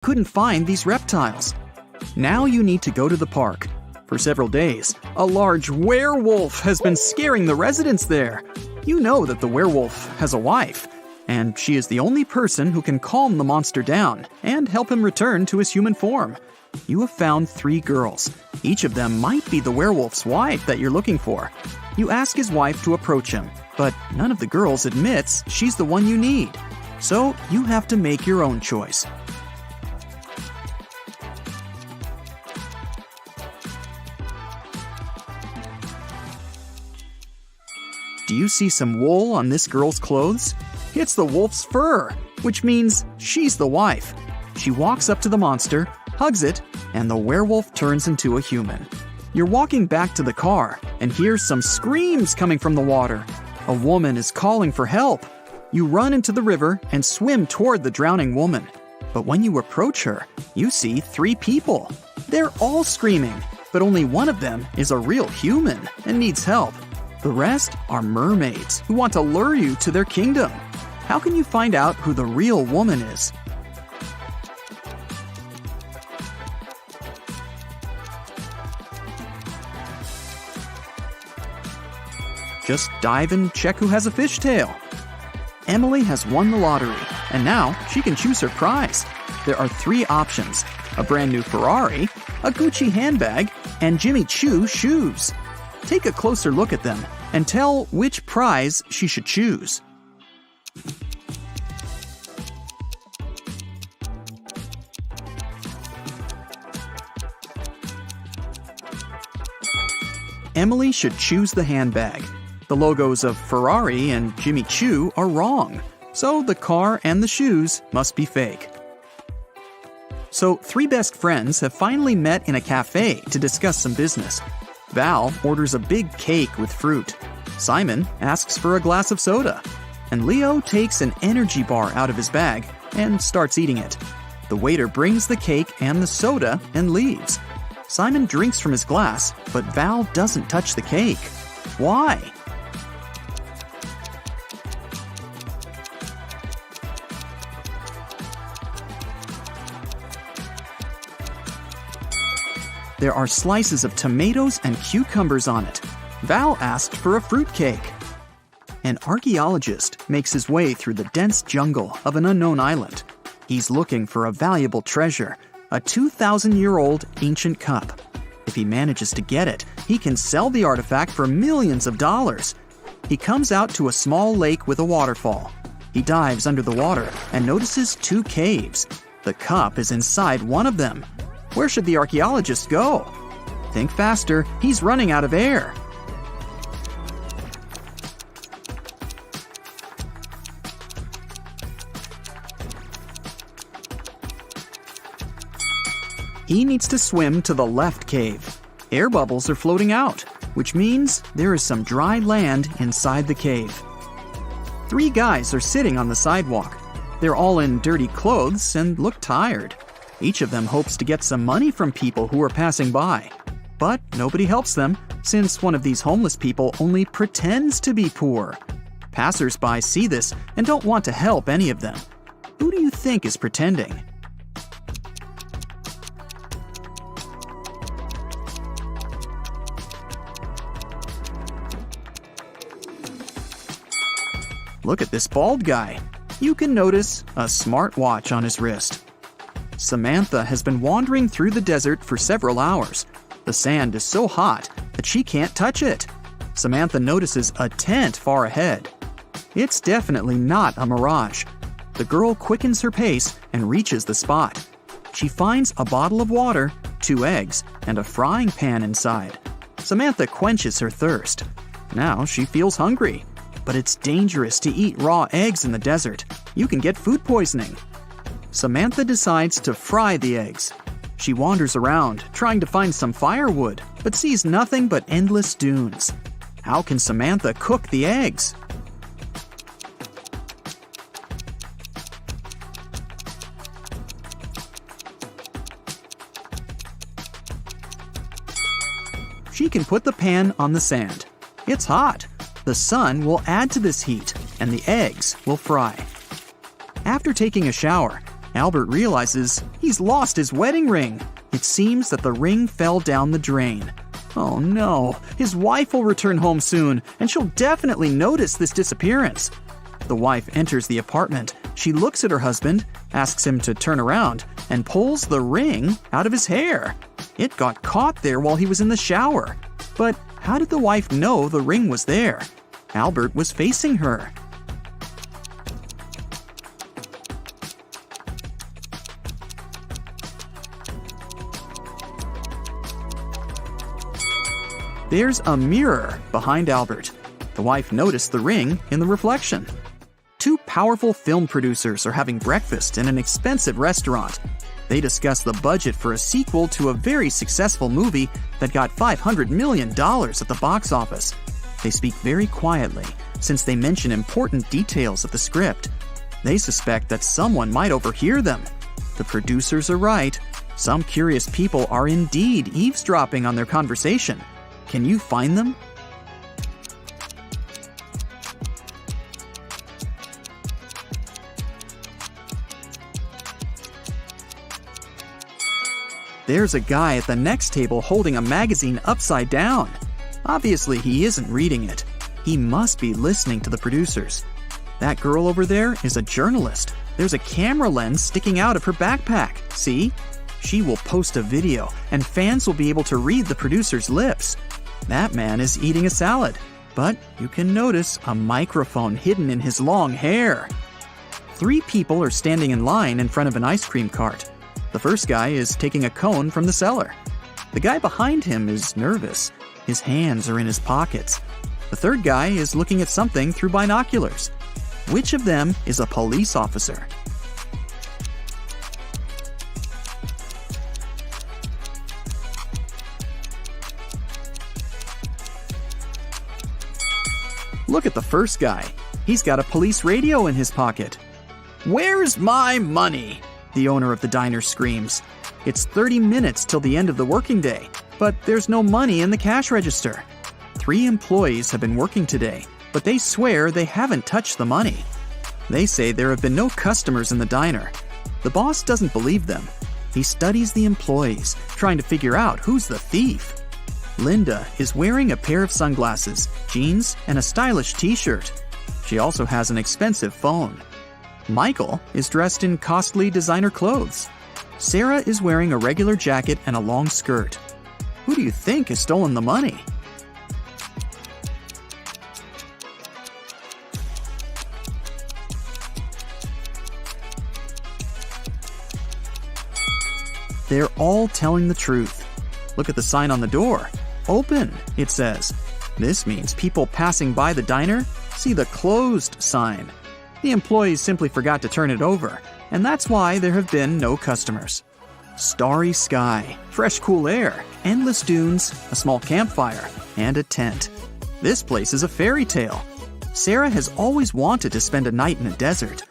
couldn't find these reptiles. Now you need to go to the park. For several days, a large werewolf has been scaring the residents there. You know that the werewolf has a wife, and she is the only person who can calm the monster down and help him return to his human form. You have found 3 girls. Each of them might be the werewolf's wife that you're looking for. You ask his wife to approach him, but none of the girls admits she's the one you need. So you have to make your own choice. Do you see some wool on this girl's clothes? It's the wolf's fur, which means she's the wife. She walks up to the monster, hugs it, and the werewolf turns into a human. You're walking back to the car and hear some screams coming from the water. A woman is calling for help. You run into the river and swim toward the drowning woman. But when you approach her, you see 3 people. They're all screaming, but only one of them is a real human and needs help. The rest are mermaids who want to lure you to their kingdom. How can you find out who the real woman is? Just dive and check who has a fishtail. Emily has won the lottery, and now she can choose her prize. There are 3 options: a brand new Ferrari, a Gucci handbag, and Jimmy Choo shoes. Take a closer look at them and tell which prize she should choose. Emily should choose the handbag. The logos of Ferrari and Jimmy Choo are wrong, so the car and the shoes must be fake. So 3 best friends have finally met in a café to discuss some business. Val orders a big cake with fruit. Simon asks for a glass of soda. And Leo takes an energy bar out of his bag and starts eating it. The waiter brings the cake and the soda and leaves. Simon drinks from his glass, but Val doesn't touch the cake. Why? There are slices of tomatoes and cucumbers on it. Val asked for a fruitcake. An archaeologist makes his way through the dense jungle of an unknown island. He's looking for a valuable treasure, a 2,000-year-old ancient cup. If he manages to get it, he can sell the artifact for millions of dollars. He comes out to a small lake with a waterfall. He dives under the water and notices 2 caves. The cup is inside one of them. Where should the archaeologist go? Think faster, he's running out of air. He needs to swim to the left cave. Air bubbles are floating out, which means there is some dry land inside the cave. 3 guys are sitting on the sidewalk. They're all in dirty clothes and look tired. Each of them hopes to get some money from people who are passing by. But nobody helps them, since one of these homeless people only pretends to be poor. Passers-by see this and don't want to help any of them. Who do you think is pretending? Look at this bald guy. You can notice a smartwatch on his wrist. Samantha has been wandering through the desert for several hours. The sand is so hot that she can't touch it. Samantha notices a tent far ahead. It's definitely not a mirage. The girl quickens her pace and reaches the spot. She finds a bottle of water, 2 eggs, and a frying pan inside. Samantha quenches her thirst. Now she feels hungry. But it's dangerous to eat raw eggs in the desert. You can get food poisoning. Samantha decides to fry the eggs. She wanders around, trying to find some firewood, but sees nothing but endless dunes. How can Samantha cook the eggs? She can put the pan on the sand. It's hot. The sun will add to this heat, and the eggs will fry. After taking a shower, Albert realizes he's lost his wedding ring. It seems that the ring fell down the drain. Oh no, his wife will return home soon, and she'll definitely notice this disappearance. The wife enters the apartment. She looks at her husband, asks him to turn around, and pulls the ring out of his hair. It got caught there while he was in the shower. But how did the wife know the ring was there? Albert was facing her. There's a mirror behind Albert. The wife noticed the ring in the reflection. Two powerful film producers are having breakfast in an expensive restaurant. They discuss the budget for a sequel to a very successful movie that got $500 million at the box office. They speak very quietly, since they mention important details of the script. They suspect that someone might overhear them. The producers are right. Some curious people are indeed eavesdropping on their conversation. Can you find them? There's a guy at the next table holding a magazine upside down. Obviously, he isn't reading it. He must be listening to the producers. That girl over there is a journalist. There's a camera lens sticking out of her backpack. See? She will post a video, and fans will be able to read the producer's lips. That man is eating a salad, but you can notice a microphone hidden in his long hair. 3 people are standing in line in front of an ice cream cart. The first guy is taking a cone from the seller. The guy behind him is nervous. His hands are in his pockets. The third guy is looking at something through binoculars. Which of them is a police officer? Look at the first guy. He's got a police radio in his pocket. "Where's my money?" the owner of the diner screams. It's 30 minutes till the end of the working day, but there's no money in the cash register. 3 employees have been working today, but they swear they haven't touched the money. They say there have been no customers in the diner. The boss doesn't believe them. He studies the employees, trying to figure out who's the thief. Linda is wearing a pair of sunglasses, jeans, and a stylish t-shirt. She also has an expensive phone. Michael is dressed in costly designer clothes. Sarah is wearing a regular jacket and a long skirt. Who do you think has stolen the money? They're all telling the truth. Look at the sign on the door. Open, it says. This means people passing by the diner see the closed sign. The employees simply forgot to turn it over, and that's why there have been no customers. Starry sky, fresh cool air, endless dunes, a small campfire, and a tent. This place is a fairy tale. Sarah has always wanted to spend a night in a desert.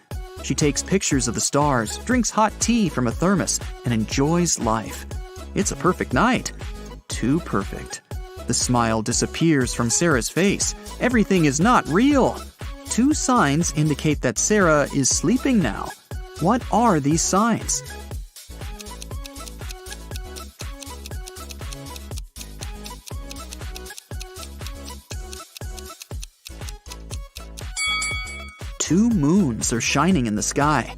She takes pictures of the stars, drinks hot tea from a thermos, and enjoys life. It's a perfect night. Too perfect. The smile disappears from Sarah's face. Everything is not real. 2 signs indicate that Sarah is sleeping now. What are these signs? Two moons are shining in the sky.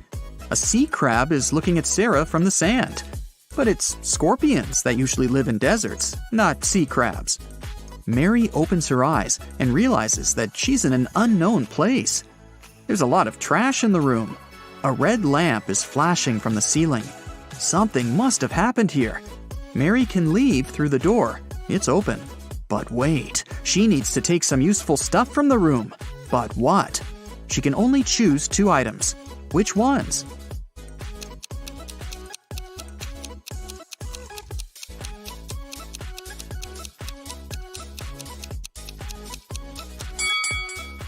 A sea crab is looking at Sarah from the sand. But it's scorpions that usually live in deserts, not sea crabs. Mary opens her eyes and realizes that she's in an unknown place. There's a lot of trash in the room. A red lamp is flashing from the ceiling. Something must have happened here. Mary can leave through the door. It's open. But wait, she needs to take some useful stuff from the room. But what? She can only choose 2 items. Which ones?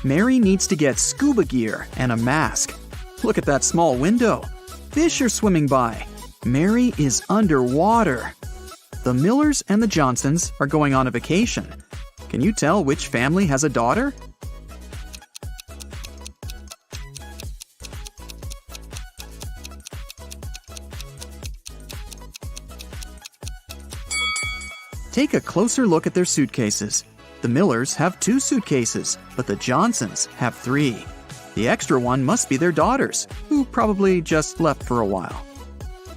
Mary needs to get scuba gear and a mask. Look at that small window. Fish are swimming by. Mary is underwater. The Millers and the Johnsons are going on a vacation. Can you tell which family has a daughter? Take a closer look at their suitcases. The Millers have 2 suitcases, but the Johnsons have 3. The extra one must be their daughters, who probably just left for a while.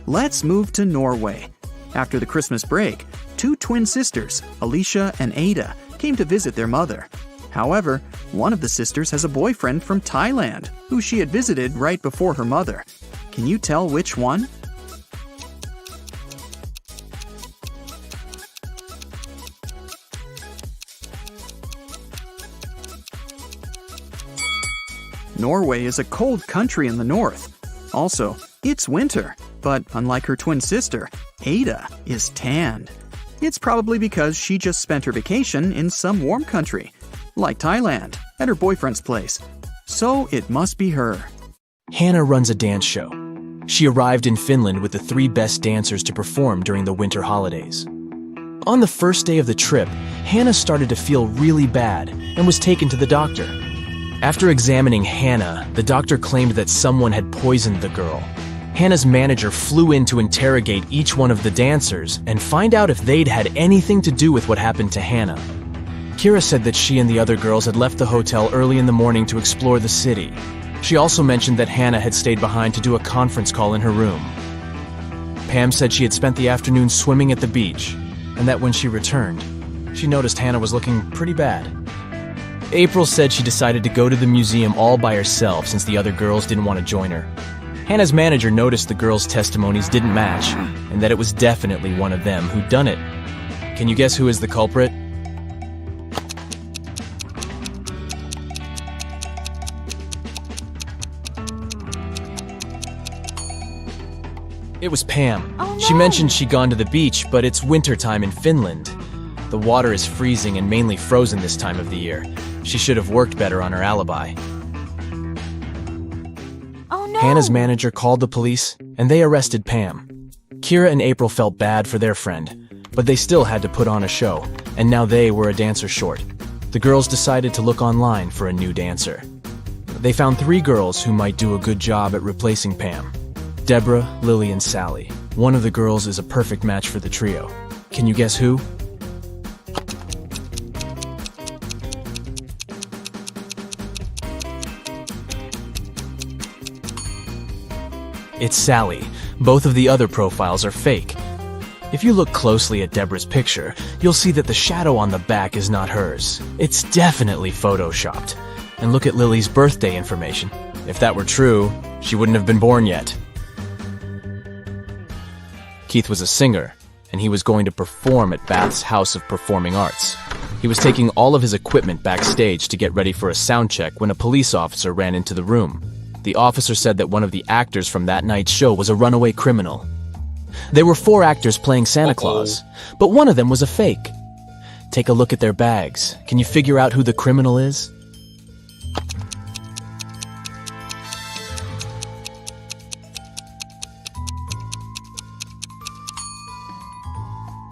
Let's move to Norway. After the Christmas break, 2 twin sisters, Alicia and Ada, came to visit their mother. However, one of the sisters has a boyfriend from Thailand, who she had visited right before her mother. Can you tell which one? Norway is a cold country in the north. Also, it's winter, but unlike her twin sister, Ada is tanned. It's probably because she just spent her vacation in some warm country, like Thailand, at her boyfriend's place. So it must be her. Hannah runs a dance show. She arrived in Finland with the 3 best dancers to perform during the winter holidays. On the first day of the trip, Hannah started to feel really bad and was taken to the doctor. After examining Hannah, the doctor claimed that someone had poisoned the girl. Hannah's manager flew in to interrogate each one of the dancers and find out if they'd had anything to do with what happened to Hannah. Kira said that she and the other girls had left the hotel early in the morning to explore the city. She also mentioned that Hannah had stayed behind to do a conference call in her room. Pam said she had spent the afternoon swimming at the beach, and that when she returned, she noticed Hannah was looking pretty bad. April said she decided to go to the museum all by herself since the other girls didn't want to join her. Hannah's manager noticed the girls' testimonies didn't match, and that it was definitely one of them who'd done it. Can you guess who is the culprit? It was Pam. Oh, no. She mentioned she'd gone to the beach, but it's wintertime in Finland. The water is freezing and mainly frozen this time of the year. She should have worked better on her alibi. Oh no! Hannah's manager called the police, and they arrested Pam. Kira and April felt bad for their friend, but they still had to put on a show, and now they were a dancer short. The girls decided to look online for a new dancer. They found 3 girls who might do a good job at replacing Pam. Deborah, Lily, and Sally. One of the girls is a perfect match for the trio. Can you guess who? It's Sally. Both of the other profiles are fake. If you look closely at Deborah's picture, you'll see that the shadow on the back is not hers. It's definitely photoshopped. And look at Lily's birthday information. If that were true, she wouldn't have been born yet. Keith was a singer, and he was going to perform at Bath's House of Performing Arts. He was taking all of his equipment backstage to get ready for a sound check when a police officer ran into the room. The officer said that one of the actors from that night's show was a runaway criminal. There were 4 actors playing Santa Claus, but one of them was a fake. Take a look at their bags. Can you figure out who the criminal is?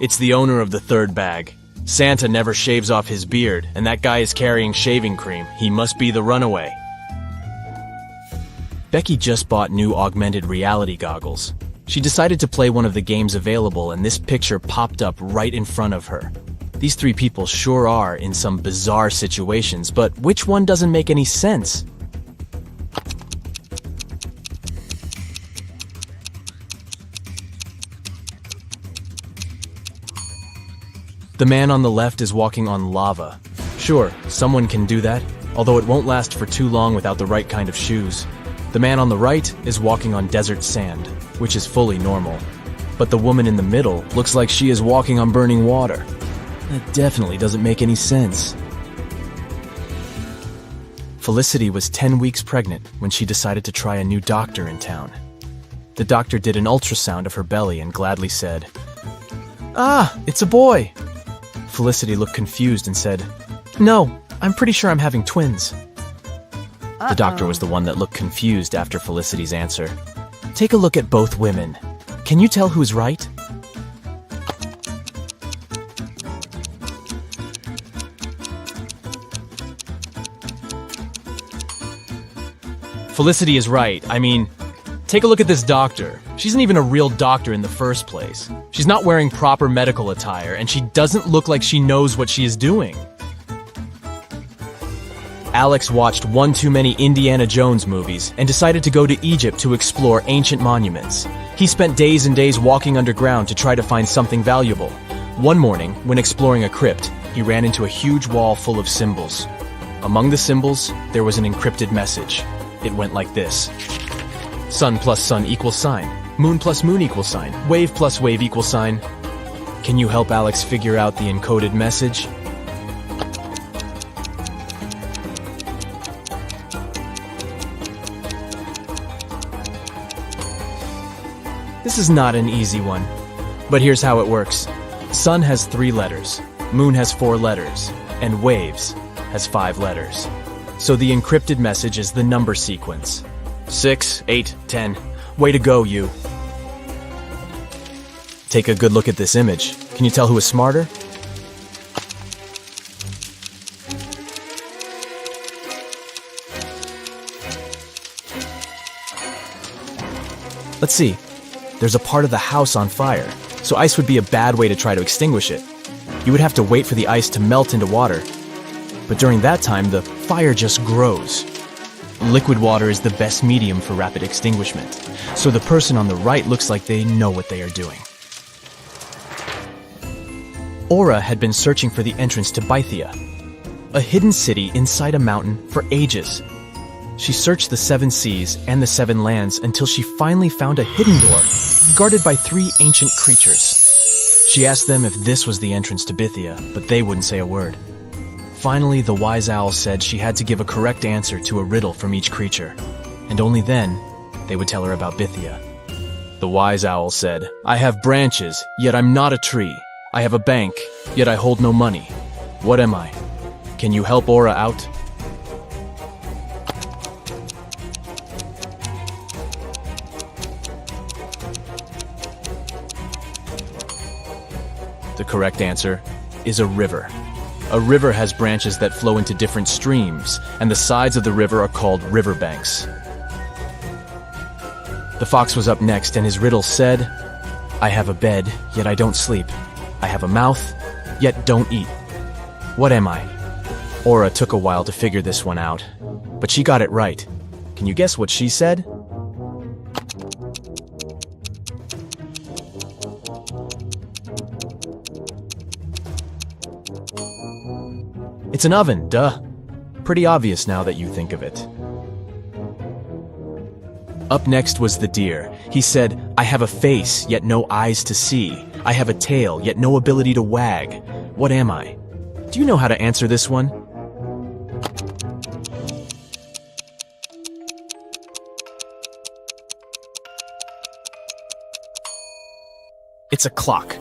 It's the owner of the 3rd bag. Santa never shaves off his beard, and that guy is carrying shaving cream. He must be the runaway. Becky just bought new augmented reality goggles. She decided to play one of the games available, and this picture popped up right in front of her. These 3 people sure are in some bizarre situations, but which one doesn't make any sense? The man on the left is walking on lava. Sure, someone can do that, although it won't last for too long without the right kind of shoes. The man on the right is walking on desert sand, which is fully normal. But the woman in the middle looks like she is walking on burning water. That definitely doesn't make any sense. Felicity was 10 weeks pregnant when she decided to try a new doctor in town. The doctor did an ultrasound of her belly and gladly said, "Ah, it's a boy." Felicity looked confused and said, "No, I'm pretty sure I'm having twins." The doctor was the one that looked confused after Felicity's answer. Take a look at both women. Can you tell who's right? Felicity is right. I mean, Take a look at this doctor. She isn't even a real doctor in the first place. She's not wearing proper medical attire, and she doesn't look like she knows what she is doing. Alex watched one too many Indiana Jones movies and decided to go to Egypt to explore ancient monuments. He spent days and days walking underground to try to find something valuable. One morning, when exploring a crypt, he ran into a huge wall full of symbols. Among the symbols, there was an encrypted message. It went like this: sun plus sun equals sign, moon plus moon equals sign, wave plus wave equals sign. Can you help Alex figure out the encoded message? This is not an easy one, but here's how it works. Sun has 3 letters, moon has 4 letters, and waves has 5 letters. So the encrypted message is the number sequence. 6, 8, 10. Way to go, you. Take a good look at this image. Can you tell who is smarter? Let's see. There's a part of the house on fire, so ice would be a bad way to try to extinguish it. You would have to wait for the ice to melt into water. But during that time, the fire just grows. Liquid water is the best medium for rapid extinguishment, so the person on the right looks like they know what they are doing. Aura had been searching for the entrance to Bethia, a hidden city inside a mountain, for ages. She searched the 7 seas and the 7 lands until she finally found a hidden door, guarded by 3 ancient creatures. She asked them if this was the entrance to Bethia, but they wouldn't say a word. Finally, the wise owl said she had to give a correct answer to a riddle from each creature, and only then they would tell her about Bethia. The wise owl said, "I have branches, yet I'm not a tree. I have a bank, yet I hold no money. What am I? Can you help Aura out?" The correct answer is a river. A river has branches that flow into different streams, and the sides of the river are called riverbanks. The fox was up next, and his riddle said, "I have a bed, yet I don't sleep. I have a mouth, yet don't eat. What am I?" Aura took a while to figure this one out, but she got it right. Can you guess what she said? It's an oven, duh. Pretty obvious now that you think of it. Up next was the deer. He said, "I have a face, yet no eyes to see. I have a tail, yet no ability to wag. What am I?" Do you know how to answer this one? It's a clock.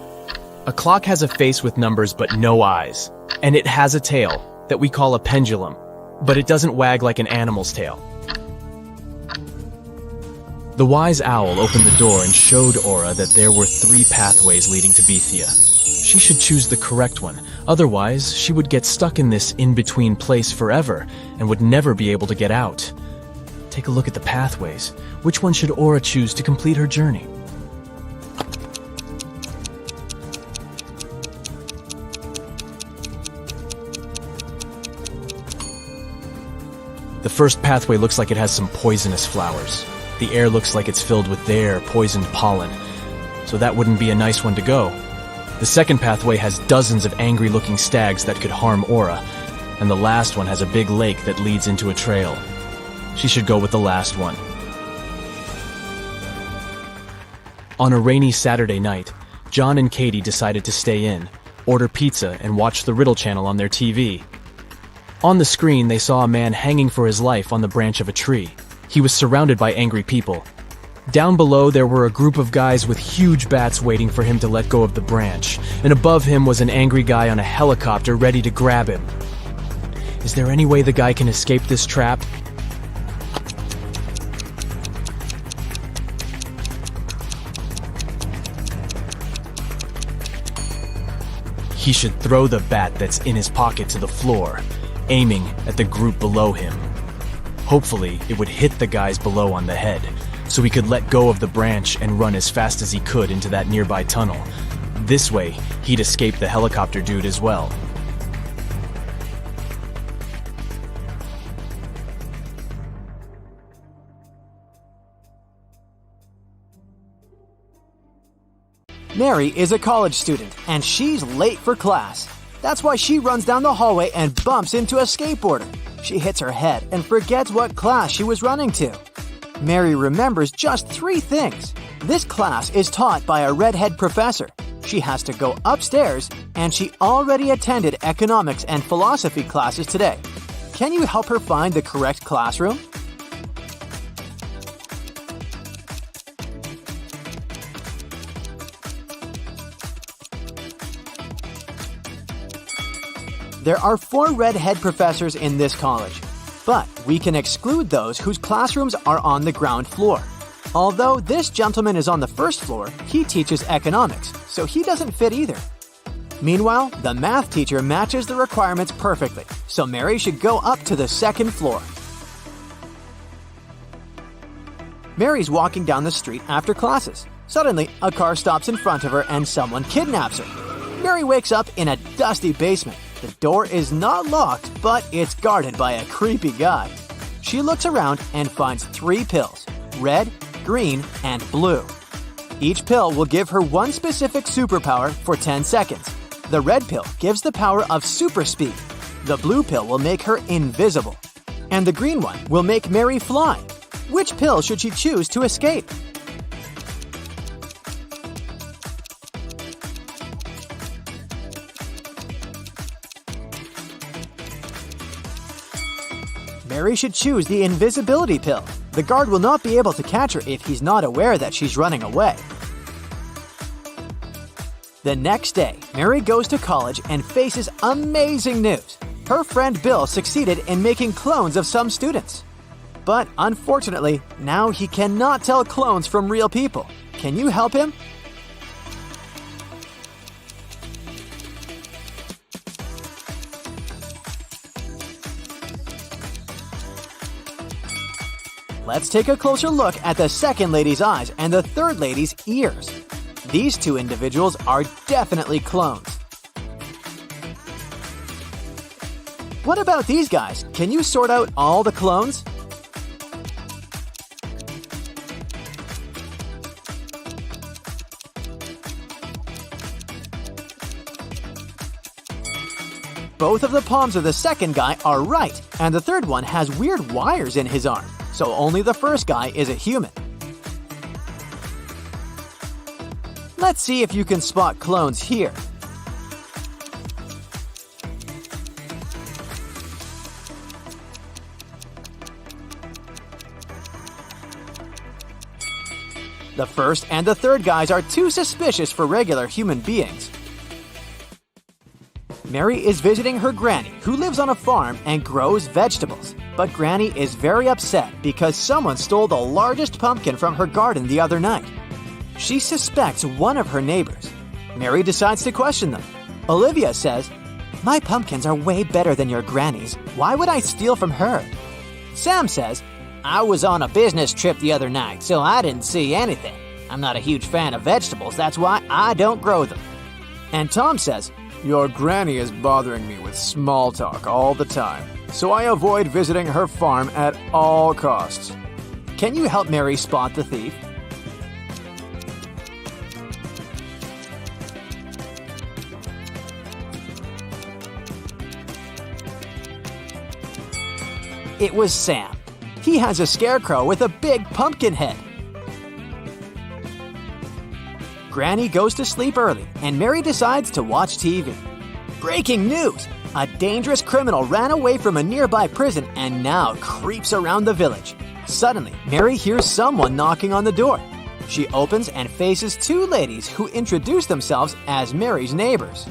A clock has a face with numbers but no eyes. And it has a tail that we call a pendulum, but it doesn't wag like an animal's tail. The wise owl opened the door and showed Aura that there were 3 pathways leading to Bethia. She should choose the correct one, otherwise she would get stuck in this in-between place forever and would never be able to get out. Take a look at the pathways. Which one should Aura choose to complete her journey? The first pathway looks like it has some poisonous flowers. The air looks like it's filled with their poisoned pollen, so that wouldn't be a nice one to go. The second pathway has dozens of angry-looking stags that could harm Aura, and the last one has a big lake that leads into a trail. She should go with the last one. On a rainy Saturday night, John and Katie decided to stay in, order pizza, and watch the Riddle channel on their TV. On the screen, they saw a man hanging for his life on the branch of a tree. He was surrounded by angry people. Down below, there were a group of guys with huge bats waiting for him to let go of the branch, and above him was an angry guy on a helicopter ready to grab him. Is there any way the guy can escape this trap? He should throw the bat that's in his pocket to the floor, aiming at the group below him. Hopefully, it would hit the guys below on the head, so he could let go of the branch and run as fast as he could into that nearby tunnel. This way, he'd escape the helicopter dude as well. Mary is a college student, and she's late for class. That's why she runs down the hallway and bumps into a skateboarder. She hits her head and forgets what class she was running to. Mary remembers just 3 things. This class is taught by a redhead professor. She has to go upstairs, and she already attended economics and philosophy classes today. Can you help her find the correct classroom? There are 4 redhead professors in this college, but we can exclude those whose classrooms are on the ground floor. Although this gentleman is on the first floor, he teaches economics, so he doesn't fit either. Meanwhile, the math teacher matches the requirements perfectly, so Mary should go up to the second floor. Mary's walking down the street after classes. Suddenly, a car stops in front of her and someone kidnaps her. Mary wakes up in a dusty basement. The door is not locked, but it's guarded by a creepy guy. She looks around and finds 3 pills: red, green, and blue. Each pill will give her one specific superpower for 10 seconds. The red pill gives the power of super speed. The blue pill will make her invisible. And the green one will make Mary fly. Which pill should she choose to escape? Mary should choose the invisibility pill. The guard will not be able to catch her if he's not aware that she's running away. The next day, Mary goes to college and faces amazing news. Her friend Bill succeeded in making clones of some students. But unfortunately, now he cannot tell clones from real people. Can you help him? Let's take a closer look at the second lady's eyes and the third lady's ears. These 2 individuals are definitely clones. What about these guys? Can you sort out all the clones? Both of the palms of the second guy are right, and the third one has weird wires in his arm. So only the first guy is a human. Let's see if you can spot clones here. The first and the third guys are too suspicious for regular human beings. Mary is visiting her granny, who lives on a farm and grows vegetables. But Granny is very upset because someone stole the largest pumpkin from her garden the other night. She suspects one of her neighbors. Mary decides to question them. Olivia says, "My pumpkins are way better than your granny's. Why would I steal from her?" Sam says, "I was on a business trip the other night, so I didn't see anything. I'm not a huge fan of vegetables, that's why I don't grow them." And Tom says, "Your granny is bothering me with small talk all the time, so I avoid visiting her farm at all costs." Can you help Mary spot the thief? It was Sam. He has a scarecrow with a big pumpkin head. Granny goes to sleep early, and Mary decides to watch TV. Breaking news! A dangerous criminal ran away from a nearby prison and now creeps around the village. Suddenly, Mary hears someone knocking on the door. She opens and faces 2 ladies who introduce themselves as Mary's neighbors.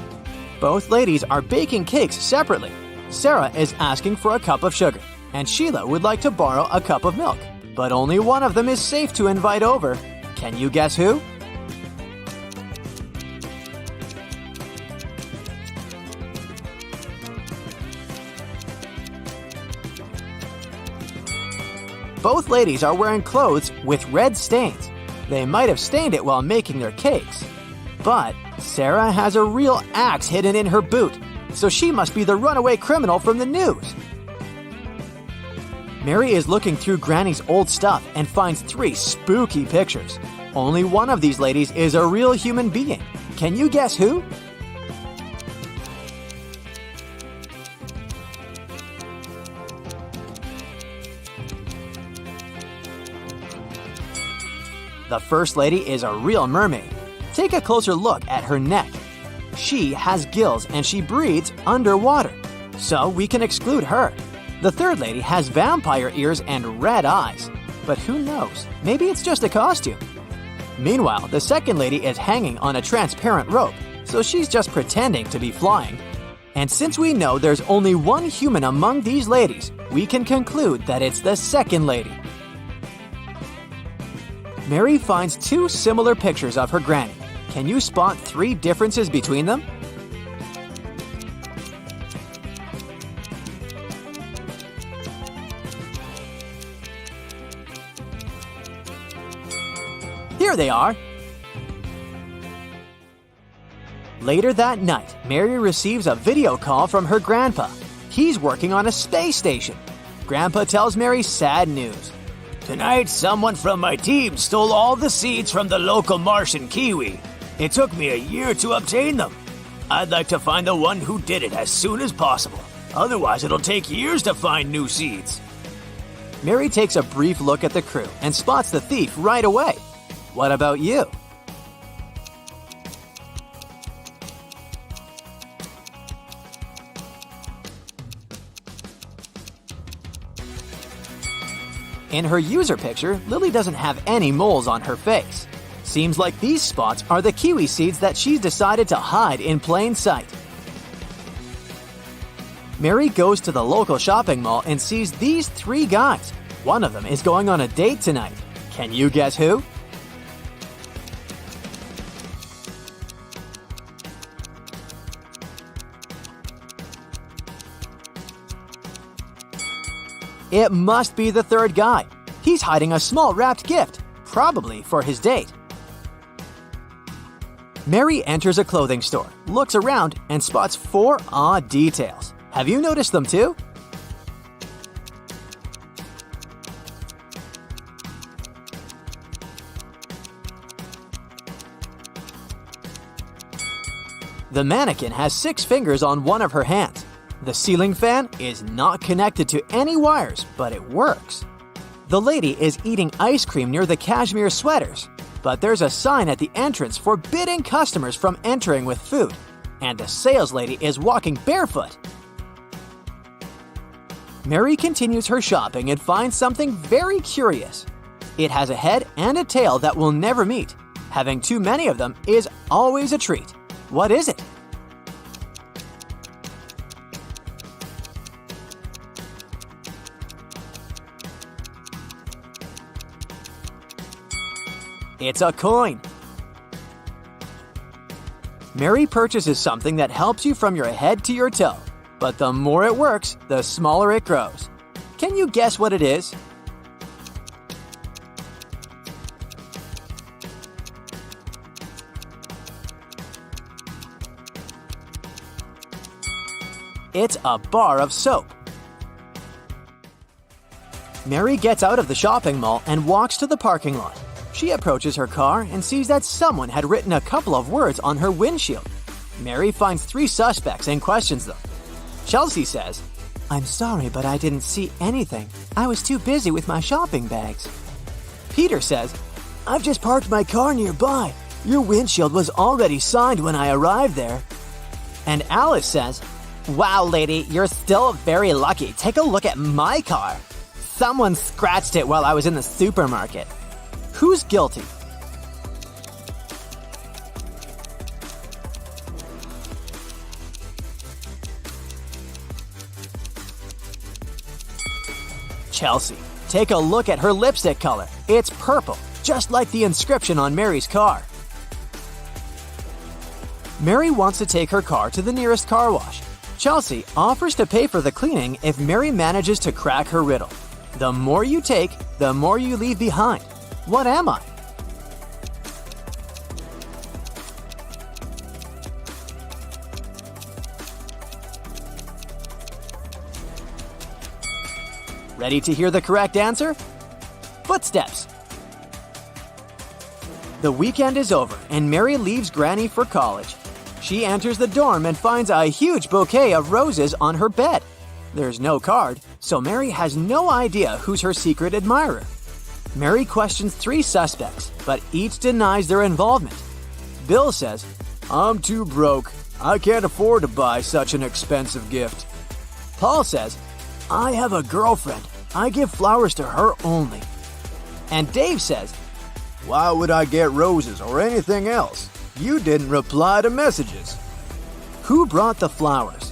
Both ladies are baking cakes separately. Sarah is asking for a cup of sugar, and Sheila would like to borrow a cup of milk. But only one of them is safe to invite over. Can you guess who? Both ladies are wearing clothes with red stains. They might have stained it while making their cakes. But Sarah has a real axe hidden in her boot, so she must be the runaway criminal from the news. Mary is looking through Granny's old stuff and finds 3 spooky pictures. Only one of these ladies is a real human being. Can you guess who? The first lady is a real mermaid. Take a closer look at her neck. She has gills and she breathes underwater, so we can exclude her. The third lady has vampire ears and red eyes, but who knows, maybe it's just a costume. Meanwhile, the second lady is hanging on a transparent rope, so she's just pretending to be flying. And since we know there's only one human among these ladies, we can conclude that it's the second lady. Mary finds 2 similar pictures of her granny. Can you spot 3 differences between them? Here they are! Later that night, Mary receives a video call from her grandpa. He's working on a space station. Grandpa tells Mary sad news. Tonight, someone from my team stole all the seeds from the local Martian kiwi. It took me a year to obtain them. I'd like to find the one who did it as soon as possible. Otherwise, it'll take years to find new seeds. Mary takes a brief look at the crew and spots the thief right away. What about you? In her user picture, Lily doesn't have any moles on her face. Seems like these spots are the kiwi seeds that she's decided to hide in plain sight. Mary goes to the local shopping mall and sees these 3 guys. One of them is going on a date tonight. Can you guess who? It must be the third guy. He's hiding a small wrapped gift, probably for his date. Mary enters a clothing store, looks around, and spots 4 odd details. Have you noticed them too? The mannequin has 6 fingers on one of her hands. The ceiling fan is not connected to any wires, but it works. The lady is eating ice cream near the cashmere sweaters, but there's a sign at the entrance forbidding customers from entering with food, and the sales lady is walking barefoot. Mary continues her shopping and finds something very curious. It has a head and a tail that will never meet. Having too many of them is always a treat. What is it? It's a coin. Mary purchases something that helps you from your head to your toe, but the more it works, the smaller it grows. Can you guess what it is? It's a bar of soap. Mary gets out of the shopping mall and walks to the parking lot. She approaches her car and sees that someone had written a couple of words on her windshield. Mary finds 3 suspects and questions them. Chelsea says, "I'm sorry, but I didn't see anything. I was too busy with my shopping bags." Peter says, "I've just parked my car nearby. Your windshield was already signed when I arrived there." And Alice says, "Wow, lady, you're still very lucky. Take a look at my car. Someone scratched it while I was in the supermarket." Who's guilty? Chelsea. Take a look at her lipstick color. It's purple, just like the inscription on Mary's car. Mary wants to take her car to the nearest car wash. Chelsea offers to pay for the cleaning if Mary manages to crack her riddle. The more you take, the more you leave behind. What am I? Ready to hear the correct answer? Footsteps. The weekend is over and Mary leaves Granny for college. She enters the dorm and finds a huge bouquet of roses on her bed. There's no card, so Mary has no idea who's her secret admirer. Mary questions 3 suspects, but each denies their involvement. Bill says, "I'm too broke. I can't afford to buy such an expensive gift." Paul says, "I have a girlfriend. I give flowers to her only." And Dave says, "Why would I get roses or anything else? You didn't reply to messages." Who brought the flowers?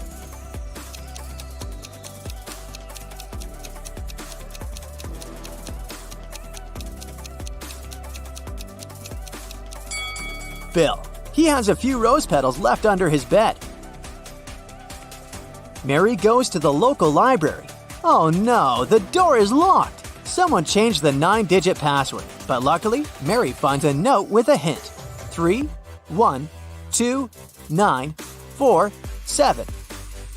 Bill. He has a few rose petals left under his bed. Mary goes to the local library. Oh no, the door is locked. Someone changed the 9-digit password, but luckily, Mary finds a note with a hint. 3, 1, 2, 9, 4, 7.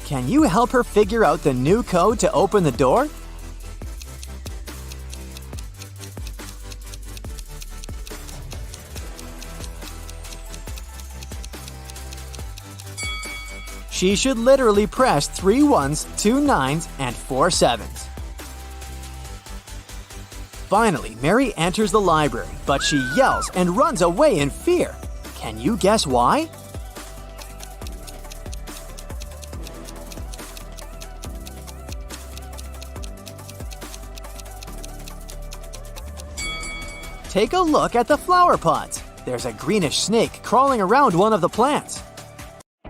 Can you help her figure out the new code to open the door? She should literally press 3 1s, 2 9s, and 4 7s. Finally, Mary enters the library, but she yells and runs away in fear. Can you guess why? Take a look at the flower pots. There's a greenish snake crawling around one of the plants.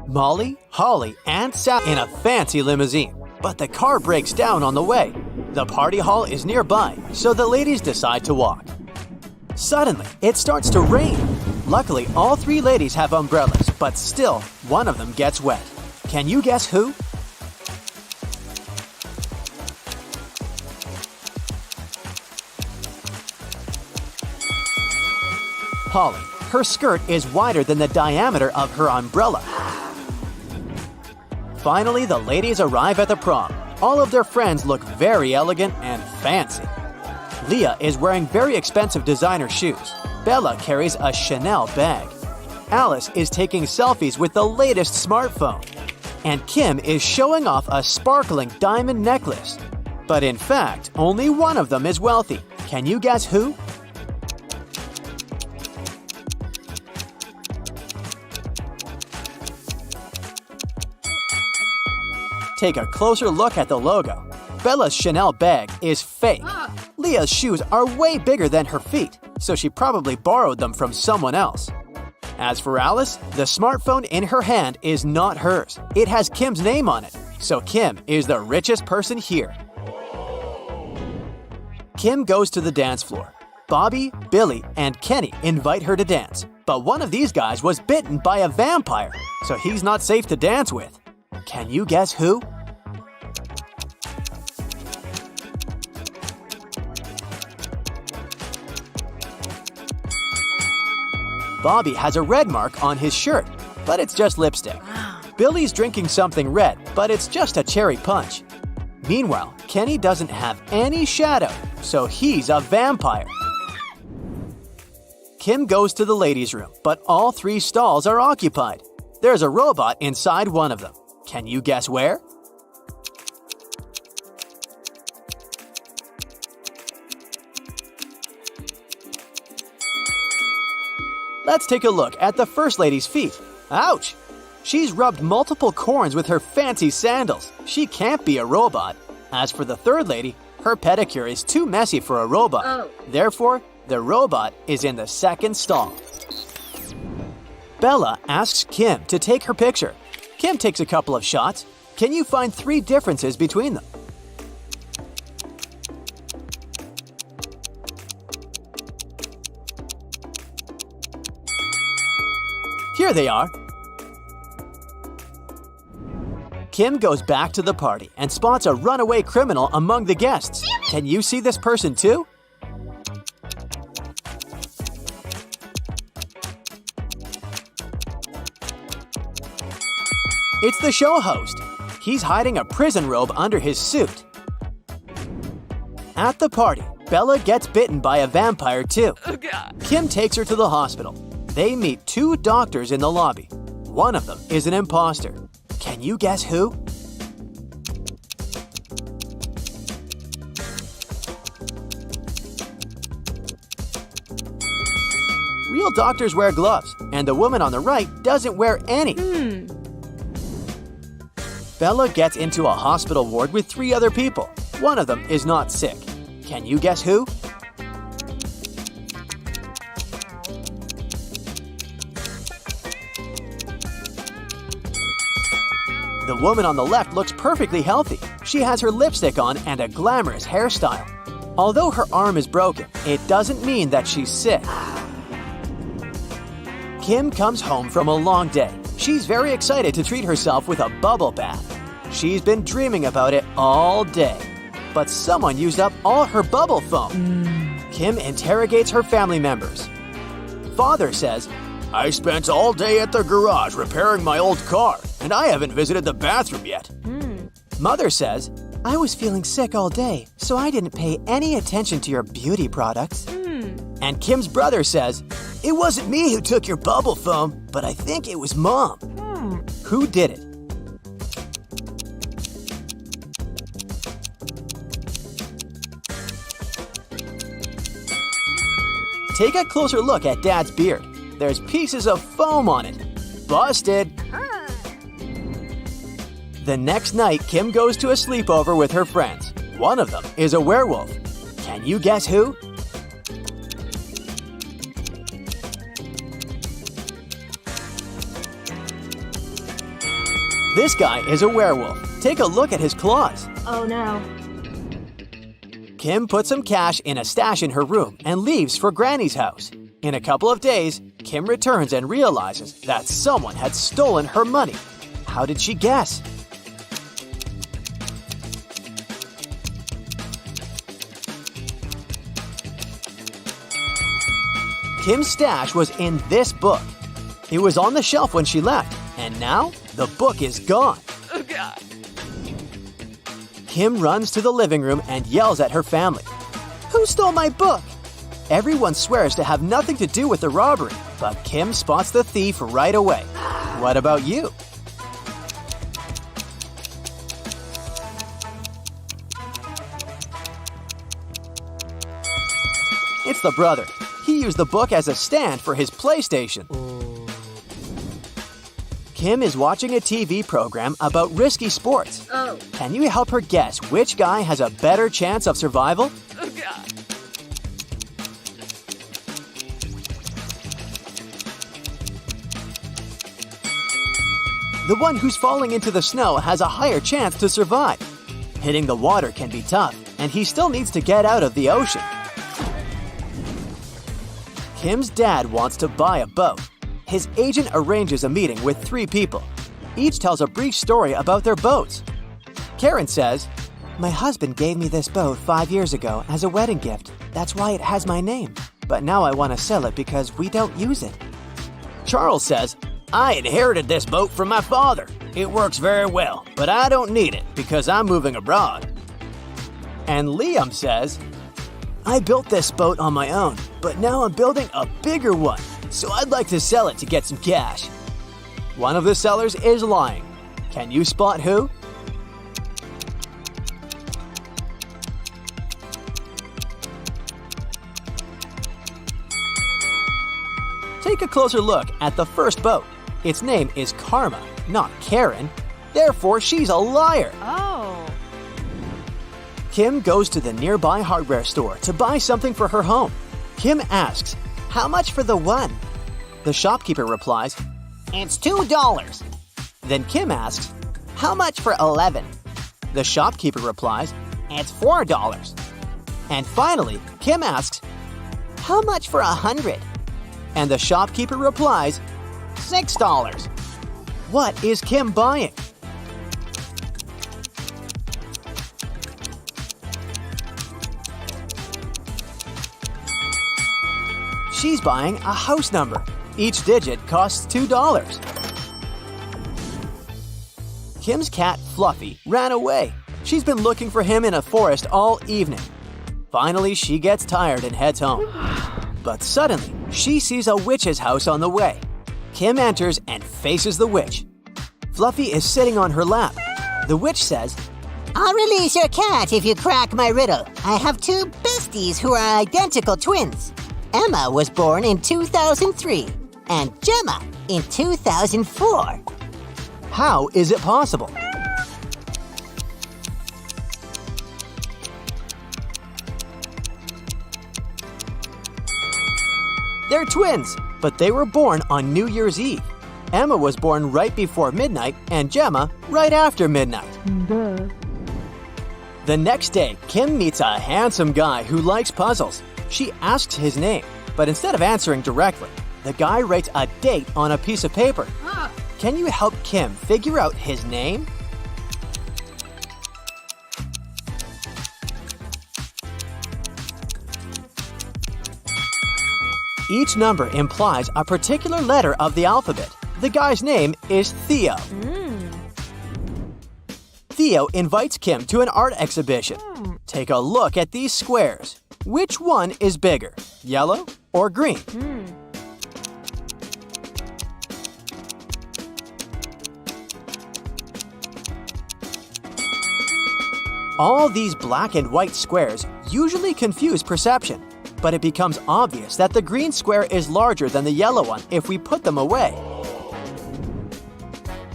Molly, Holly, and Sally in a fancy limousine, but the car breaks down on the way. The party hall is nearby, so the ladies decide to walk. Suddenly, it starts to rain. Luckily, all 3 ladies have umbrellas, but still, one of them gets wet. Can you guess who? Holly. Her skirt is wider than the diameter of her umbrella. Finally, the ladies arrive at the prom. All of their friends look very elegant and fancy. Leah is wearing very expensive designer shoes. Bella carries a Chanel bag. Alice is taking selfies with the latest smartphone. And Kim is showing off a sparkling diamond necklace. But in fact, only one of them is wealthy. Can you guess who? Take a closer look at the logo. Bella's Chanel bag is fake. Leah's shoes are way bigger than her feet, so she probably borrowed them from someone else. As for Alice, the smartphone in her hand is not hers. It has Kim's name on it, so Kim is the richest person here. Kim goes to the dance floor. Bobby, Billy, and Kenny invite her to dance, but one of these guys was bitten by a vampire, so he's not safe to dance with. Can you guess who? Bobby has a red mark on his shirt, but it's just lipstick. Billy's drinking something red, but it's just a cherry punch. Meanwhile, Kenny doesn't have any shadow, so he's a vampire. Kim goes to the ladies' room, but all 3 stalls are occupied. There's a robot inside one of them. Can you guess where? Let's take a look at the first lady's feet. Ouch! She's rubbed multiple corns with her fancy sandals. She can't be a robot. As for the third lady, her pedicure is too messy for a robot. Therefore, the robot is in the second stall. Bella asks Kim to take her picture. Kim takes a couple of shots. Can you find 3 differences between them? Here they are. Kim goes back to the party and spots a runaway criminal among the guests. Can you see this person too? It's the show host. He's hiding a prison robe under his suit. At the party, Bella gets bitten by a vampire too. Kim takes her to the hospital. They meet two doctors in the lobby. One of them is an imposter. Can you guess who? Real doctors wear gloves, and the woman on the right doesn't wear any. Bella gets into a hospital ward with 3 other people. One of them is not sick. Can you guess who? The woman on the left looks perfectly healthy. She has her lipstick on and a glamorous hairstyle. Although her arm is broken, it doesn't mean that she's sick. Kim comes home from a long day. She's very excited to treat herself with a bubble bath. She's been dreaming about it all day. But someone used up all her bubble foam. Kim interrogates her family members. Father says, I spent all day at the garage repairing my old car, and I haven't visited the bathroom yet. Mother says, I was feeling sick all day, so I didn't pay any attention to your beauty products. And Kim's brother says, it wasn't me who took your bubble foam, but I think it was Mom. Who did it? Take a closer look at Dad's beard. There's pieces of foam on it. Busted! The next night, Kim goes to a sleepover with her friends. One of them is a werewolf. Can you guess who? This guy is a werewolf. Take a look at his claws. Oh no. Kim puts some cash in a stash in her room and leaves for Granny's house. In a couple of days, Kim returns and realizes that someone had stolen her money. How did she guess? Kim's stash was in this book. It was on the shelf when she left, and now the book is gone. Oh God. Kim runs to the living room and yells at her family. Who stole my book? Everyone swears to have nothing to do with the robbery, but Kim spots the thief right away. What about you? It's the brother. He used the book as a stand for his PlayStation. Kim is watching a TV program about risky sports. Oh. Can you help her guess which guy has a better chance of survival? Oh God. The one who's falling into the snow has a higher chance to survive. Hitting the water can be tough, and he still needs to get out of the ocean. Kim's dad wants to buy a boat. His agent arranges a meeting with 3 people. Each tells a brief story about their boats. Karen says, my husband gave me this boat 5 years ago as a wedding gift. That's why it has my name. But now I want to sell it because we don't use it. Charles says, I inherited this boat from my father. It works very well, but I don't need it because I'm moving abroad. And Liam says, I built this boat on my own, but now I'm building a bigger one, so I'd like to sell it to get some cash. One of the sellers is lying. Can you spot who? Take a closer look at the first boat. Its name is Karma, not Karen. Therefore, she's a liar. Oh. Kim goes to the nearby hardware store to buy something for her home. Kim asks, how much for the one? The shopkeeper replies, it's $2. Then Kim asks, how much for 11? The shopkeeper replies, it's $4. And finally, Kim asks, how much for 100? And the shopkeeper replies, $6. What is Kim buying? She's buying a house number. Each digit costs $2. Kim's cat, Fluffy, ran away. She's been looking for him in a forest all evening. Finally, she gets tired and heads home. But suddenly, she sees a witch's house on the way. Kim enters and faces the witch. Fluffy is sitting on her lap. The witch says, I'll release your cat if you crack my riddle. I have two besties who are identical twins. Emma was born in 2003 and Gemma in 2004. how is it possible? They're twins, but they were born on New Year's Eve. Emma was born right before midnight and Gemma right after midnight. Duh. The next day, Kim meets a handsome guy who likes puzzles. She asks his name, but instead of answering directly, the guy writes a date on a piece of paper. Can you help Kim figure out his name? Each number implies a particular letter of the alphabet. The guy's name is Theo. Theo invites Kim to an art exhibition. Take a look at these squares. Which one is bigger, yellow or green? All these black and white squares usually confuse perception, but it becomes obvious that the green square is larger than the yellow one if we put them away.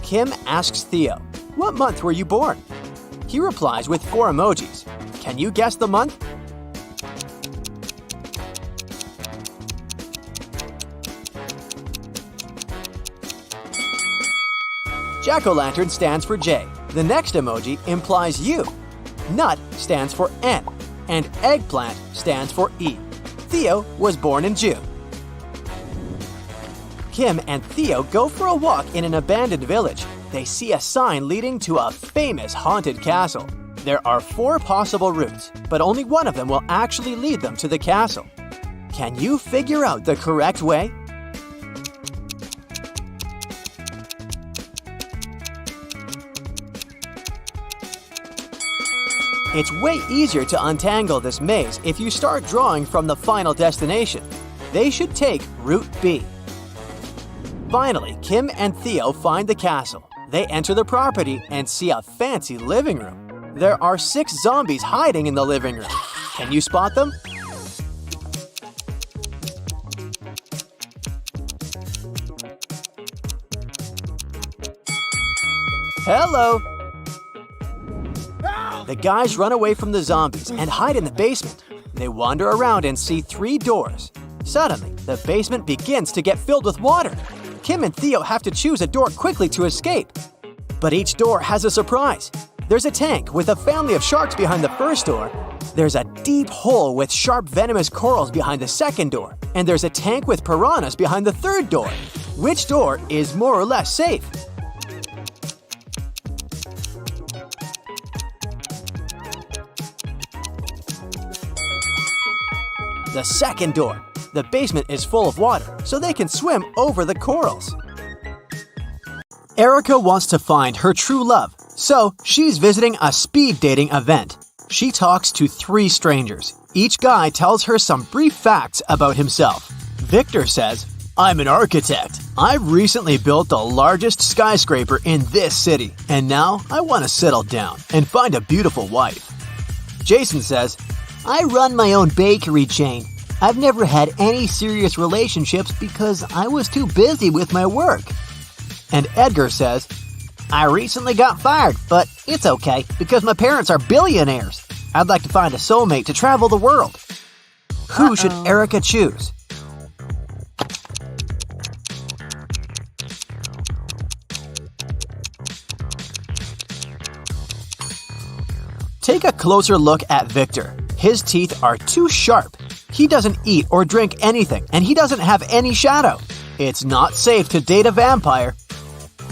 Kim asks Theo, "What month were you born?" He replies with 4 emojis. Can you guess the month? Jack-o'-lantern stands for J. The next emoji implies U. Nut stands for N, and eggplant stands for E. Theo was born in June. Kim and Theo go for a walk in an abandoned village. They see a sign leading to a famous haunted castle. There are 4 possible routes, but only one of them will actually lead them to the castle. Can you figure out the correct way? It's way easier to untangle this maze if you start drawing from the final destination. They should take Route B. Finally, Kim and Theo find the castle. They enter the property and see a fancy living room. There are 6 zombies hiding in the living room. Can you spot them? Hello! The guys run away from the zombies and hide in the basement. They wander around and see 3 doors. Suddenly, the basement begins to get filled with water. Kim and Theo have to choose a door quickly to escape. But each door has a surprise. There's a tank with a family of sharks behind the first door. There's a deep hole with sharp venomous corals behind the second door. And there's a tank with piranhas behind the third door. Which door is more or less safe? The second door. The basement is full of water, so they can swim over the corals. Erica wants to find her true love, so she's visiting a speed dating event. She talks to 3 strangers. Each guy tells her some brief facts about himself. Victor says, "I'm an architect. I've recently built the largest skyscraper in this city, and now I want to settle down and find a beautiful wife." Jason says, "I run my own bakery chain. I've never had any serious relationships because I was too busy with my work." And Edgar says, "I recently got fired, but it's okay because my parents are billionaires. I'd like to find a soulmate to travel the world." Who should Erica choose? Take a closer look at Victor. His teeth are too sharp. He doesn't eat or drink anything, and he doesn't have any shadow. It's not safe to date a vampire.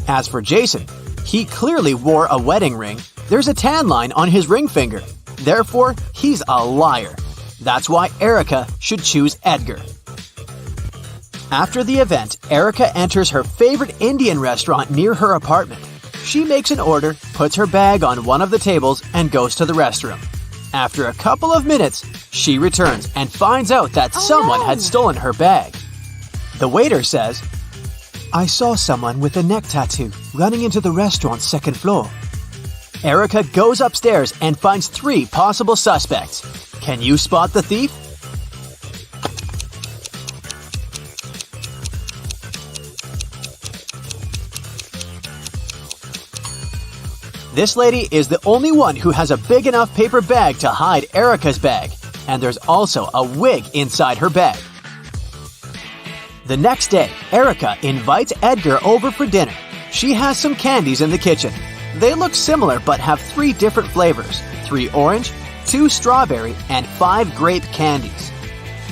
As for Jason, he clearly wore a wedding ring. There's a tan line on his ring finger. Therefore, he's a liar. That's why Erica should choose Edgar. After the event, Erica enters her favorite Indian restaurant near her apartment. She makes an order, puts her bag on one of the tables, and goes to the restroom. After a couple of minutes, she returns and finds out that someone had stolen her bag. The waiter says, "I saw someone with a neck tattoo running into the restaurant's second floor." Erica goes upstairs and finds 3 possible suspects. Can you spot the thief? This lady is the only one who has a big enough paper bag to hide Erica's bag, and there's also a wig inside her bag. The next day, Erica invites Edgar over for dinner. She has some candies in the kitchen. They look similar but have 3 different flavors: 3 orange, 2 strawberry, and 5 grape candies.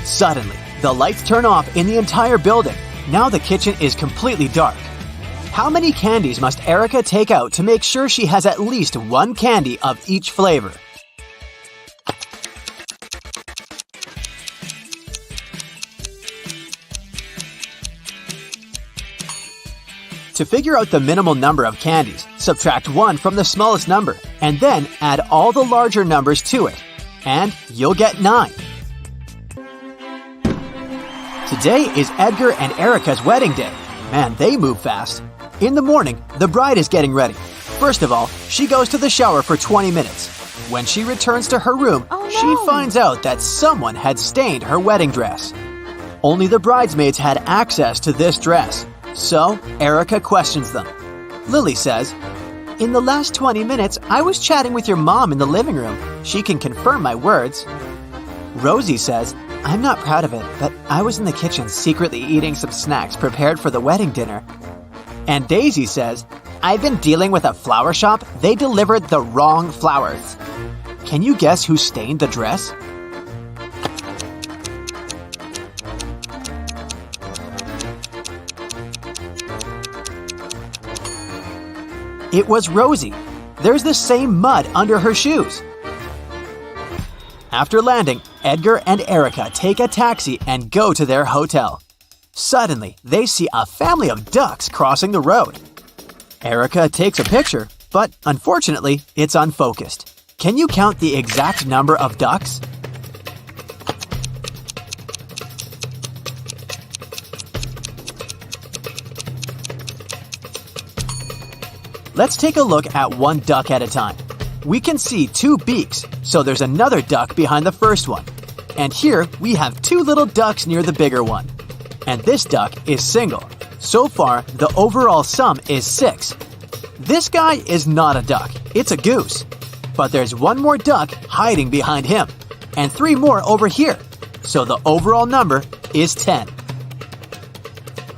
Suddenly, the lights turn off in the entire building. Now the kitchen is completely dark. How many candies must Erica take out to make sure she has at least 1 candy of each flavor? To figure out the minimal number of candies, subtract 1 from the smallest number, and then add all the larger numbers to it, and you'll get 9. Today is Edgar and Erica's wedding day. Man, they move fast. In the morning, the bride is getting ready. First of all, she goes to the shower for 20 minutes. When she returns to her room, she finds out that someone had stained her wedding dress. Only the bridesmaids had access to this dress. So, Erica questions them. Lily says, "In the last 20 minutes, I was chatting with your mom in the living room. She can confirm my words." Rosie says, "I'm not proud of it, but I was in the kitchen secretly eating some snacks prepared for the wedding dinner." And Daisy says, "I've been dealing with a flower shop. They delivered the wrong flowers." Can you guess who stained the dress? It was Rosie. There's the same mud under her shoes. After landing, Edgar and Erica take a taxi and go to their hotel. Suddenly, they see a family of ducks crossing the road. Erica takes a picture, but unfortunately, it's unfocused. Can you count the exact number of ducks? Let's take a look at one duck at a time. We can see 2 beaks, so there's another duck behind the first one. And here, we have 2 little ducks near the bigger one. And this duck is single. So far, the overall sum is 6. This guy is not a duck, it's a goose. But there's 1 more duck hiding behind him, and 3 more over here. So the overall number is 10.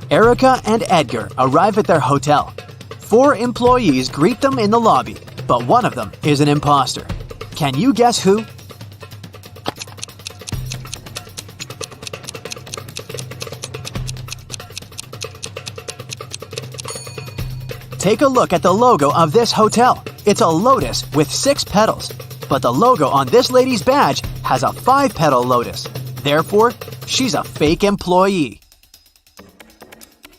Erica and Edgar arrive at their hotel. 4 employees greet them in the lobby, but one of them is an imposter. Can you guess who? Take a look at the logo of this hotel. It's a lotus with 6 petals, but the logo on this lady's badge has a 5-petal lotus. Therefore, she's a fake employee.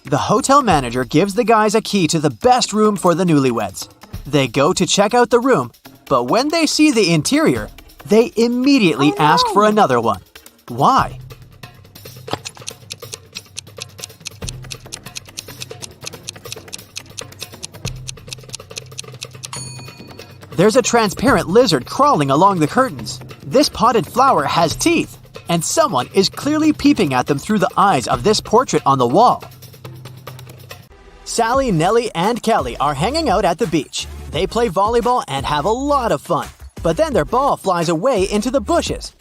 The hotel manager gives the guys a key to the best room for the newlyweds. They go to check out the room, but when they see the interior, they immediately ask for another one. Why? There's a transparent lizard crawling along the curtains. This potted flower has teeth, and someone is clearly peeping at them through the eyes of this portrait on the wall. Sally, Nellie, and Kelly are hanging out at the beach. They play volleyball and have a lot of fun, but then their ball flies away into the bushes.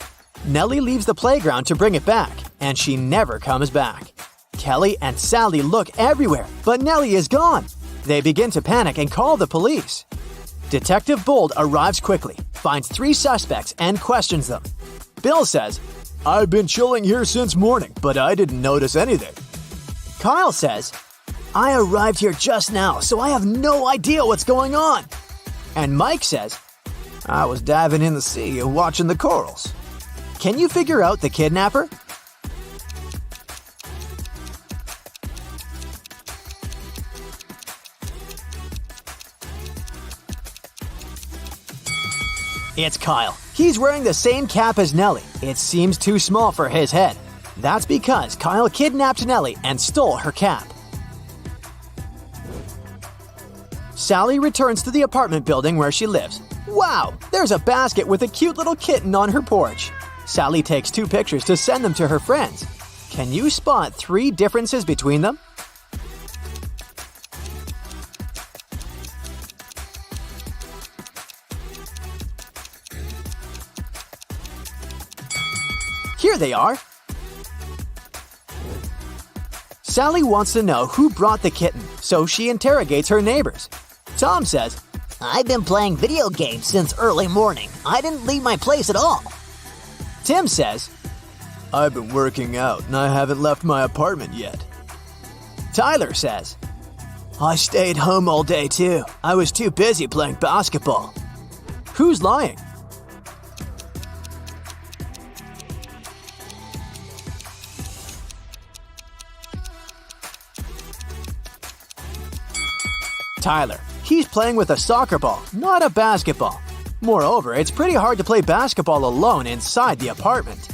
Nellie leaves the playground to bring it back, and she never comes back. Kelly and Sally look everywhere, but Nellie is gone. They begin to panic and call the police. Detective Bold arrives quickly, finds 3 suspects, and questions them. Bill says, "I've been chilling here since morning, but I didn't notice anything." Kyle says, "I arrived here just now, so I have no idea what's going on." And Mike says, "I was diving in the sea and watching the corals." Can you figure out the kidnapper? It's Kyle. He's wearing the same cap as Nellie. It seems too small for his head. That's because Kyle kidnapped Nellie and stole her cap. Sally returns to the apartment building where she lives. Wow, there's a basket with a cute little kitten on her porch. Sally takes 2 pictures to send them to her friends. Can you spot 3 differences between them? Here they are. Sally wants to know who brought the kitten, so she interrogates her neighbors. Tom says, I've been playing video games since early morning. I didn't leave my place at all. Tim says, I've been working out and I haven't left my apartment yet. Tyler says, I stayed home all day too. I was too busy playing basketball. Who's lying? Tyler. He's playing with a soccer ball, not a basketball. Moreover, it's pretty hard to play basketball alone inside the apartment.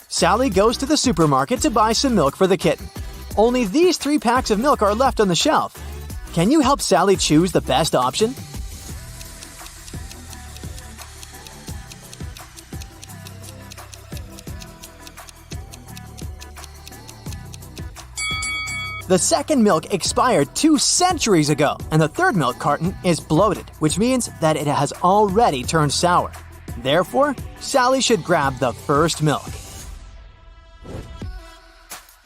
Sally goes to the supermarket to buy some milk for the kitten. Only these 3 packs of milk are left on the shelf. Can you help Sally choose the best option? The second milk expired 2 centuries ago, and the third milk carton is bloated, which means that it has already turned sour. Therefore, Sally should grab the first milk.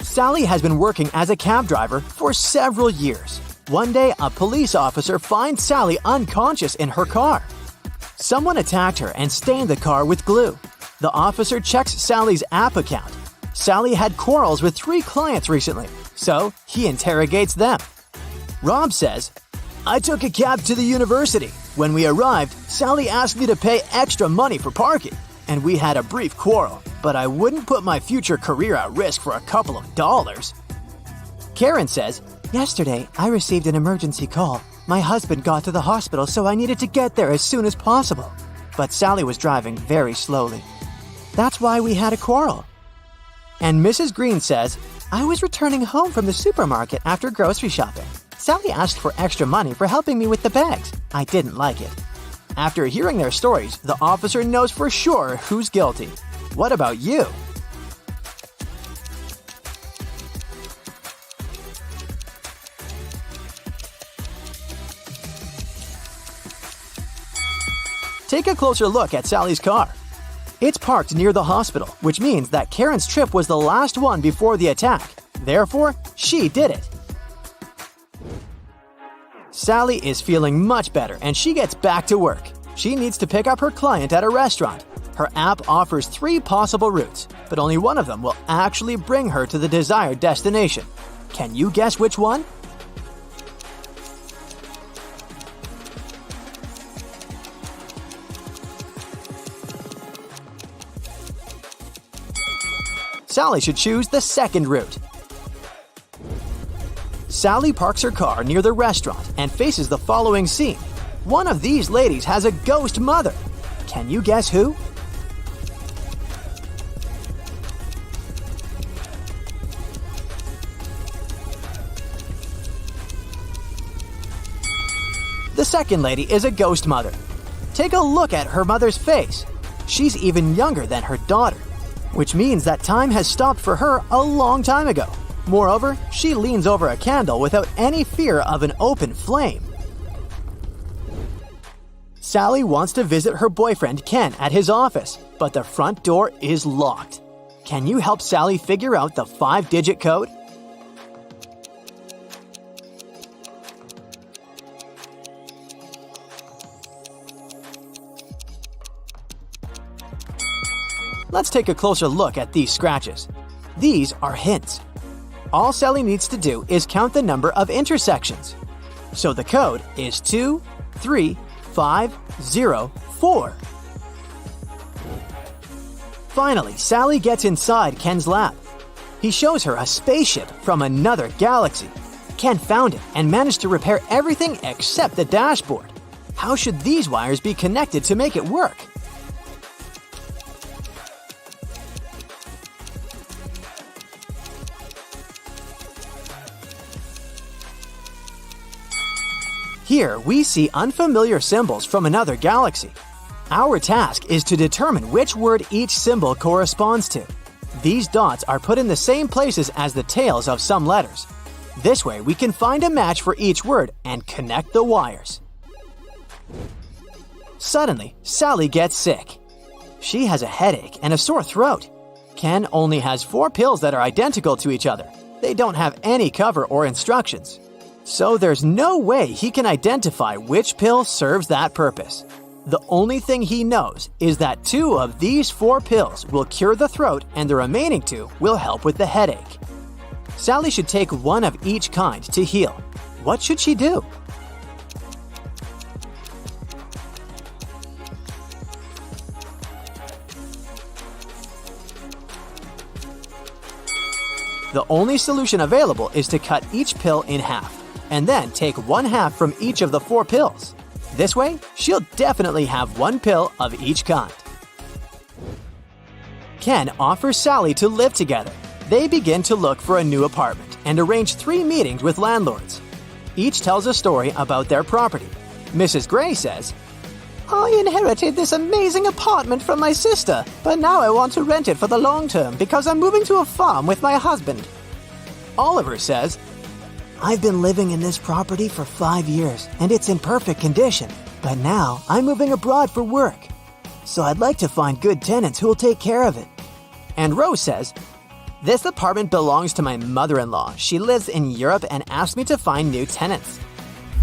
Sally has been working as a cab driver for several years. One day, a police officer finds Sally unconscious in her car. Someone attacked her and stained the car with glue. The officer checks Sally's app account. Sally had quarrels with 3 clients recently, so he interrogates them. Rob says, I took a cab to the university. When we arrived, Sally asked me to pay extra money for parking, and we had a brief quarrel, but I wouldn't put my future career at risk for a couple of dollars. Karen says, yesterday I received an emergency call. My husband got to the hospital, so I needed to get there as soon as possible. But Sally was driving very slowly. That's why we had a quarrel. And Mrs. Green says, I was returning home from the supermarket after grocery shopping. Sally asked for extra money for helping me with the bags. I didn't like it. After hearing their stories, the officer knows for sure who's guilty. What about you? Take a closer look at Sally's car. It's parked near the hospital, which means that Karen's trip was the last one before the attack. Therefore, she did it. Sally is feeling much better and she gets back to work. She needs to pick up her client at a restaurant. Her app offers 3 possible routes, but only one of them will actually bring her to the desired destination. Can you guess which one? Sally should choose the second route. Sally parks her car near the restaurant and faces the following scene. One of these ladies has a ghost mother. Can you guess who? The second lady is a ghost mother. Take a look at her mother's face. She's even younger than her daughter, which means that time has stopped for her a long time ago. Moreover, she leans over a candle without any fear of an open flame. Sally wants to visit her boyfriend Ken at his office, but the front door is locked. Can you help Sally figure out the 5-digit code? Let's take a closer look at these scratches. These are hints. All Sally needs to do is count the number of intersections. So the code is 23504. Finally, Sally gets inside Ken's lab. He shows her a spaceship from another galaxy. Ken found it and managed to repair everything except the dashboard. How should these wires be connected to make it work? Here, we see unfamiliar symbols from another galaxy. Our task is to determine which word each symbol corresponds to. These dots are put in the same places as the tails of some letters. This way, we can find a match for each word and connect the wires. Suddenly, Sally gets sick. She has a headache and a sore throat. Ken only has 4 pills that are identical to each other. They don't have any cover or instructions. So there's no way he can identify which pill serves that purpose. The only thing he knows is that 2 of these 4 pills will cure the throat and the remaining 2 will help with the headache. Sally should take 1 of each kind to heal. What should she do? The only solution available is to cut each pill in half, and then take 1/2 from each of the 4 pills. This way, she'll definitely have 1 pill of each kind. Ken offers Sally to live together. They begin to look for a new apartment and arrange 3 meetings with landlords. Each tells a story about their property. Mrs. Gray says, I inherited this amazing apartment from my sister, but now I want to rent it for the long term because I'm moving to a farm with my husband. Oliver says, I've been living in this property for 5 years, and it's in perfect condition. But now I'm moving abroad for work. So I'd like to find good tenants who will take care of it. And Rose says, this apartment belongs to my mother-in-law. She lives in Europe and asked me to find new tenants.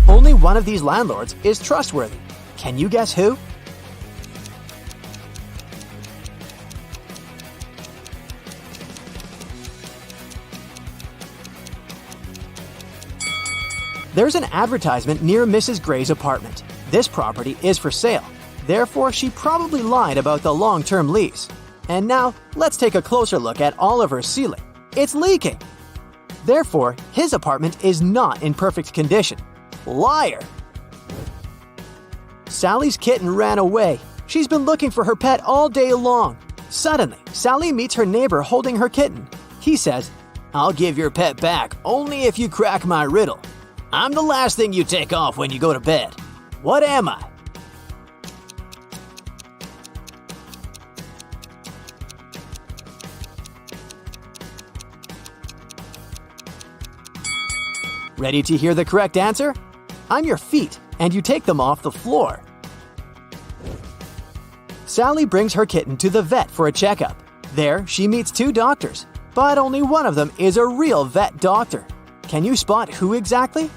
Only one of these landlords is trustworthy. Can you guess who? There's an advertisement near Mrs. Gray's apartment. This property is for sale. Therefore, she probably lied about the long-term lease. And now, let's take a closer look at Oliver's ceiling. It's leaking. Therefore, his apartment is not in perfect condition. Liar! Sally's kitten ran away. She's been looking for her pet all day long. Suddenly, Sally meets her neighbor holding her kitten. He says, I'll give your pet back only if you crack my riddle. I'm the last thing you take off when you go to bed. What am I? Ready to hear the correct answer? I'm your feet, and you take them off the floor. Sally brings her kitten to the vet for a checkup. There, she meets 2 doctors, but only one of them is a real vet doctor. Can you spot who exactly?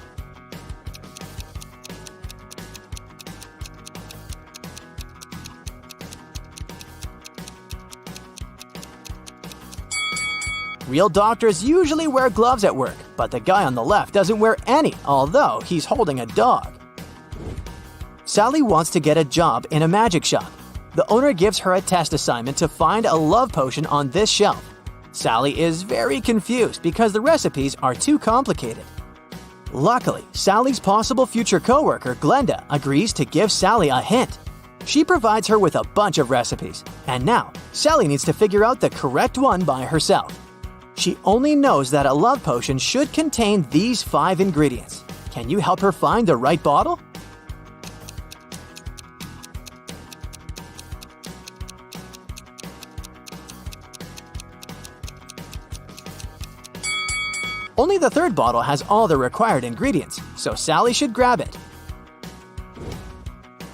Real doctors usually wear gloves at work, but the guy on the left doesn't wear any, although he's holding a dog. Sally wants to get a job in a magic shop. The owner gives her a test assignment to find a love potion on this shelf. Sally is very confused because the recipes are too complicated. Luckily, Sally's possible future coworker, Glenda, agrees to give Sally a hint. She provides her with a bunch of recipes, and now Sally needs to figure out the correct one by herself. She only knows that a love potion should contain these 5 ingredients. Can you help her find the right bottle? Only the 3rd bottle has all the required ingredients, so Sally should grab it.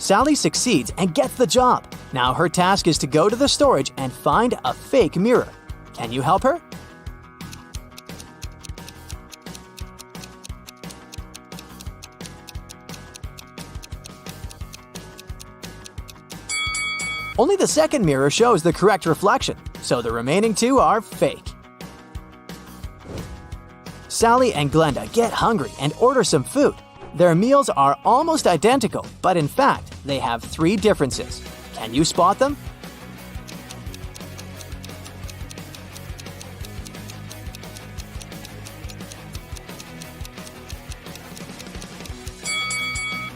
Sally succeeds and gets the job. Now her task is to go to the storage and find a fake mirror. Can you help her? Only the 2nd mirror shows the correct reflection, so the remaining 2 are fake. Sally and Glenda get hungry and order some food. Their meals are almost identical, but in fact, they have 3 differences. Can you spot them?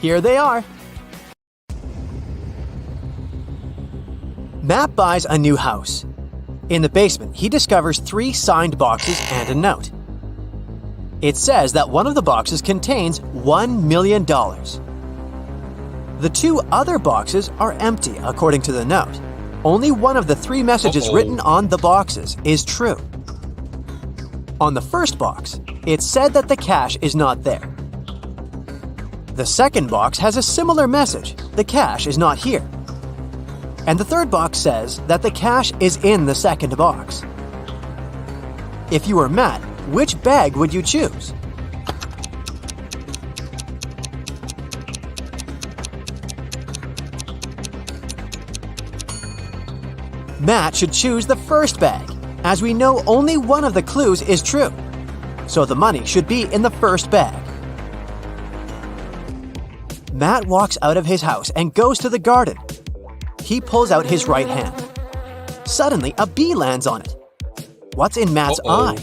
Here they are. Matt buys a new house. In the basement, he discovers 3 signed boxes and a note. It says that one of the boxes contains $1 million. The 2 other boxes are empty, according to the note. Only one of the 3 messages written on the boxes is true. On the first box, it said that the cash is not there. The second box has a similar message: the cash is not here. And the third box says that the cash is in the second box. If you were Matt, which bag would you choose? Matt should choose the first bag, as we know only one of the clues is true. So the money should be in the first bag. Matt walks out of his house and goes to the garden. He pulls out his right hand. Suddenly, a bee lands on it. What's in Matt's eye?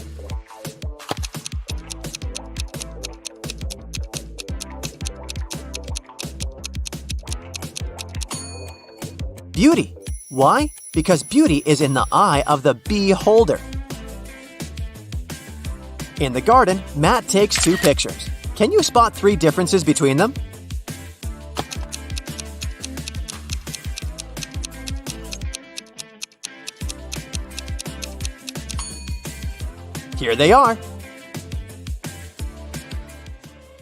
Beauty. Why? Because beauty is in the eye of the bee holder. In the garden, Matt takes 2 pictures. Can you spot 3 differences between them? Here they are.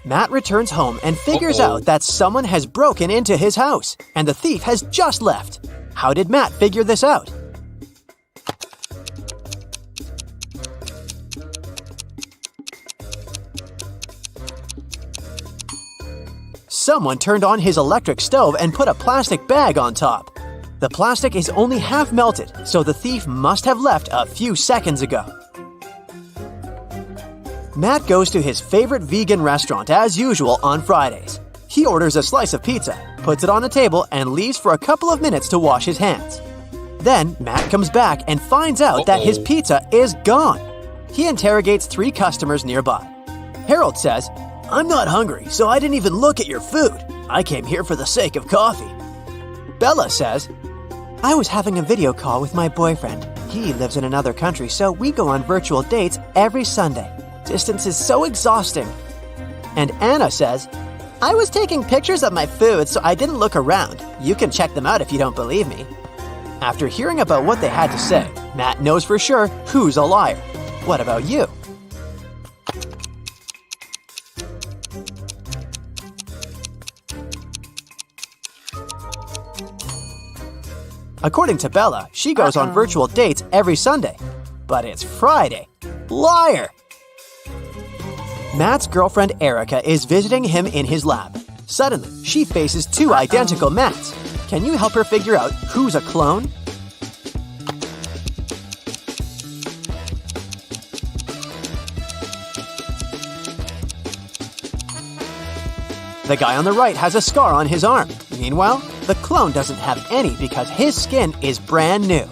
Matt returns home and figures out that someone has broken into his house, and the thief has just left. How did Matt figure this out? Someone turned on his electric stove and put a plastic bag on top. The plastic is only half melted, so the thief must have left a few seconds ago. Matt goes to his favorite vegan restaurant as usual on Fridays. He orders a slice of pizza, puts it on the table, and leaves for a couple of minutes to wash his hands. Then Matt comes back and finds out that his pizza is gone. He interrogates 3 customers nearby. Harold says, "I'm not hungry, so I didn't even look at your food. I came here for the sake of coffee." Bella says, I was having a video call with my boyfriend. He lives in another country, so we go on virtual dates every Sunday. Distance is so exhausting. And Anna says, "I was taking pictures of my food, so I didn't look around. You can check them out if you don't believe me." After hearing about what they had to say, Matt knows for sure who's a liar. What about you? According to Bella, she goes on virtual dates every Sunday. But it's Friday. Liar! Matt's girlfriend Erica is visiting him in his lab. Suddenly, she faces 2 identical Matts. Can you help her figure out who's a clone? The guy on the right has a scar on his arm. Meanwhile, the clone doesn't have any because his skin is brand new.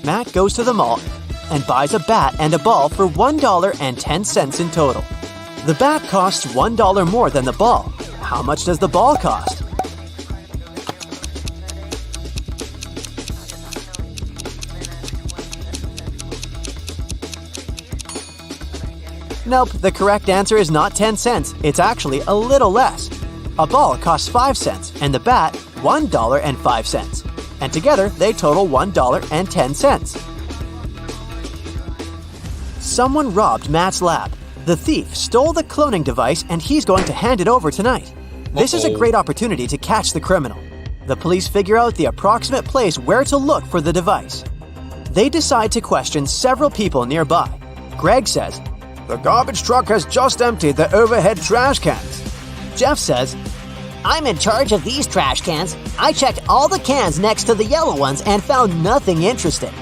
Matt goes to the mall and buys a bat and a ball for $1.10 in total. The bat costs $1 more than the ball. How much does the ball cost? Nope, the correct answer is not 10 cents. It's actually a little less. A ball costs 5 cents and the bat $1.05. And together they total $1.10. Someone robbed Matt's lab. The thief stole the cloning device and he's going to hand it over tonight. This is a great opportunity to catch the criminal. The police figure out the approximate place where to look for the device. They decide to question several people nearby. Greg says, "The garbage truck has just emptied the overhead trash cans." Jeff says, I'm in charge of these trash cans. I checked all the cans next to the yellow ones and found nothing interesting.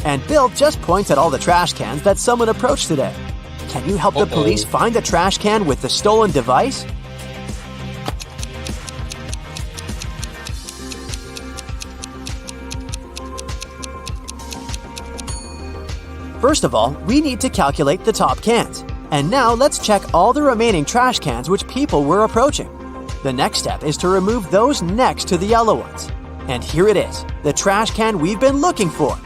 And Bill just points at all the trash cans that someone approached today. Can you help the police find the trash can with the stolen device? First of all, we need to calculate the top cans. And now let's check all the remaining trash cans which people were approaching. The next step is to remove those next to the yellow ones. And here it is, the trash can we've been looking for.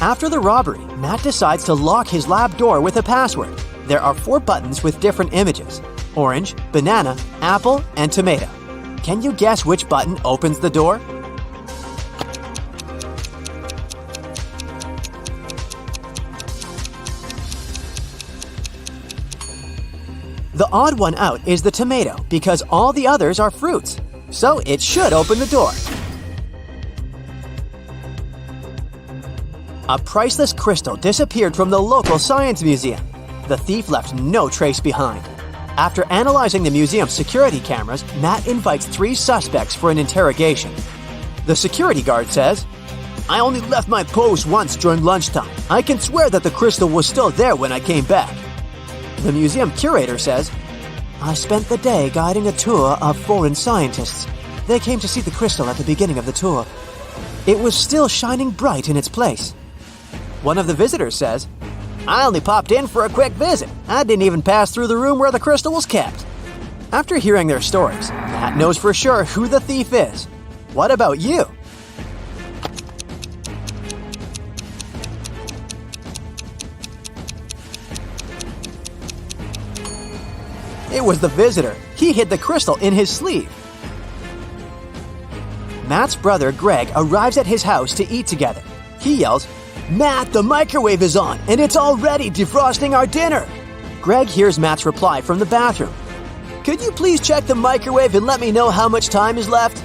After the robbery, Matt decides to lock his lab door with a password. There are 4 buttons with different images: orange, banana, apple, and tomato. Can you guess which button opens the door? The odd one out is the tomato because all the others are fruits, so it should open the door. A priceless crystal disappeared from the local science museum. The thief left no trace behind. After analyzing the museum's security cameras, Matt invites 3 suspects for an interrogation. The security guard says, "I only left my post once during lunchtime. I can swear that the crystal was still there when I came back." The museum curator says, I spent the day guiding a tour of foreign scientists. They came to see the crystal at the beginning of the tour. It was still shining bright in its place. One of the visitors says, "I only popped in for a quick visit. I didn't even pass through the room where the crystal was kept." After hearing their stories, Matt knows for sure who the thief is. What about you? It was the visitor. He hid the crystal in his sleeve. Matt's brother Greg arrives at his house to eat together. He yells, "Matt, the microwave is on, and it's already defrosting our dinner." Greg hears Matt's reply from the bathroom. "Could you please check the microwave and let me know how much time is left?"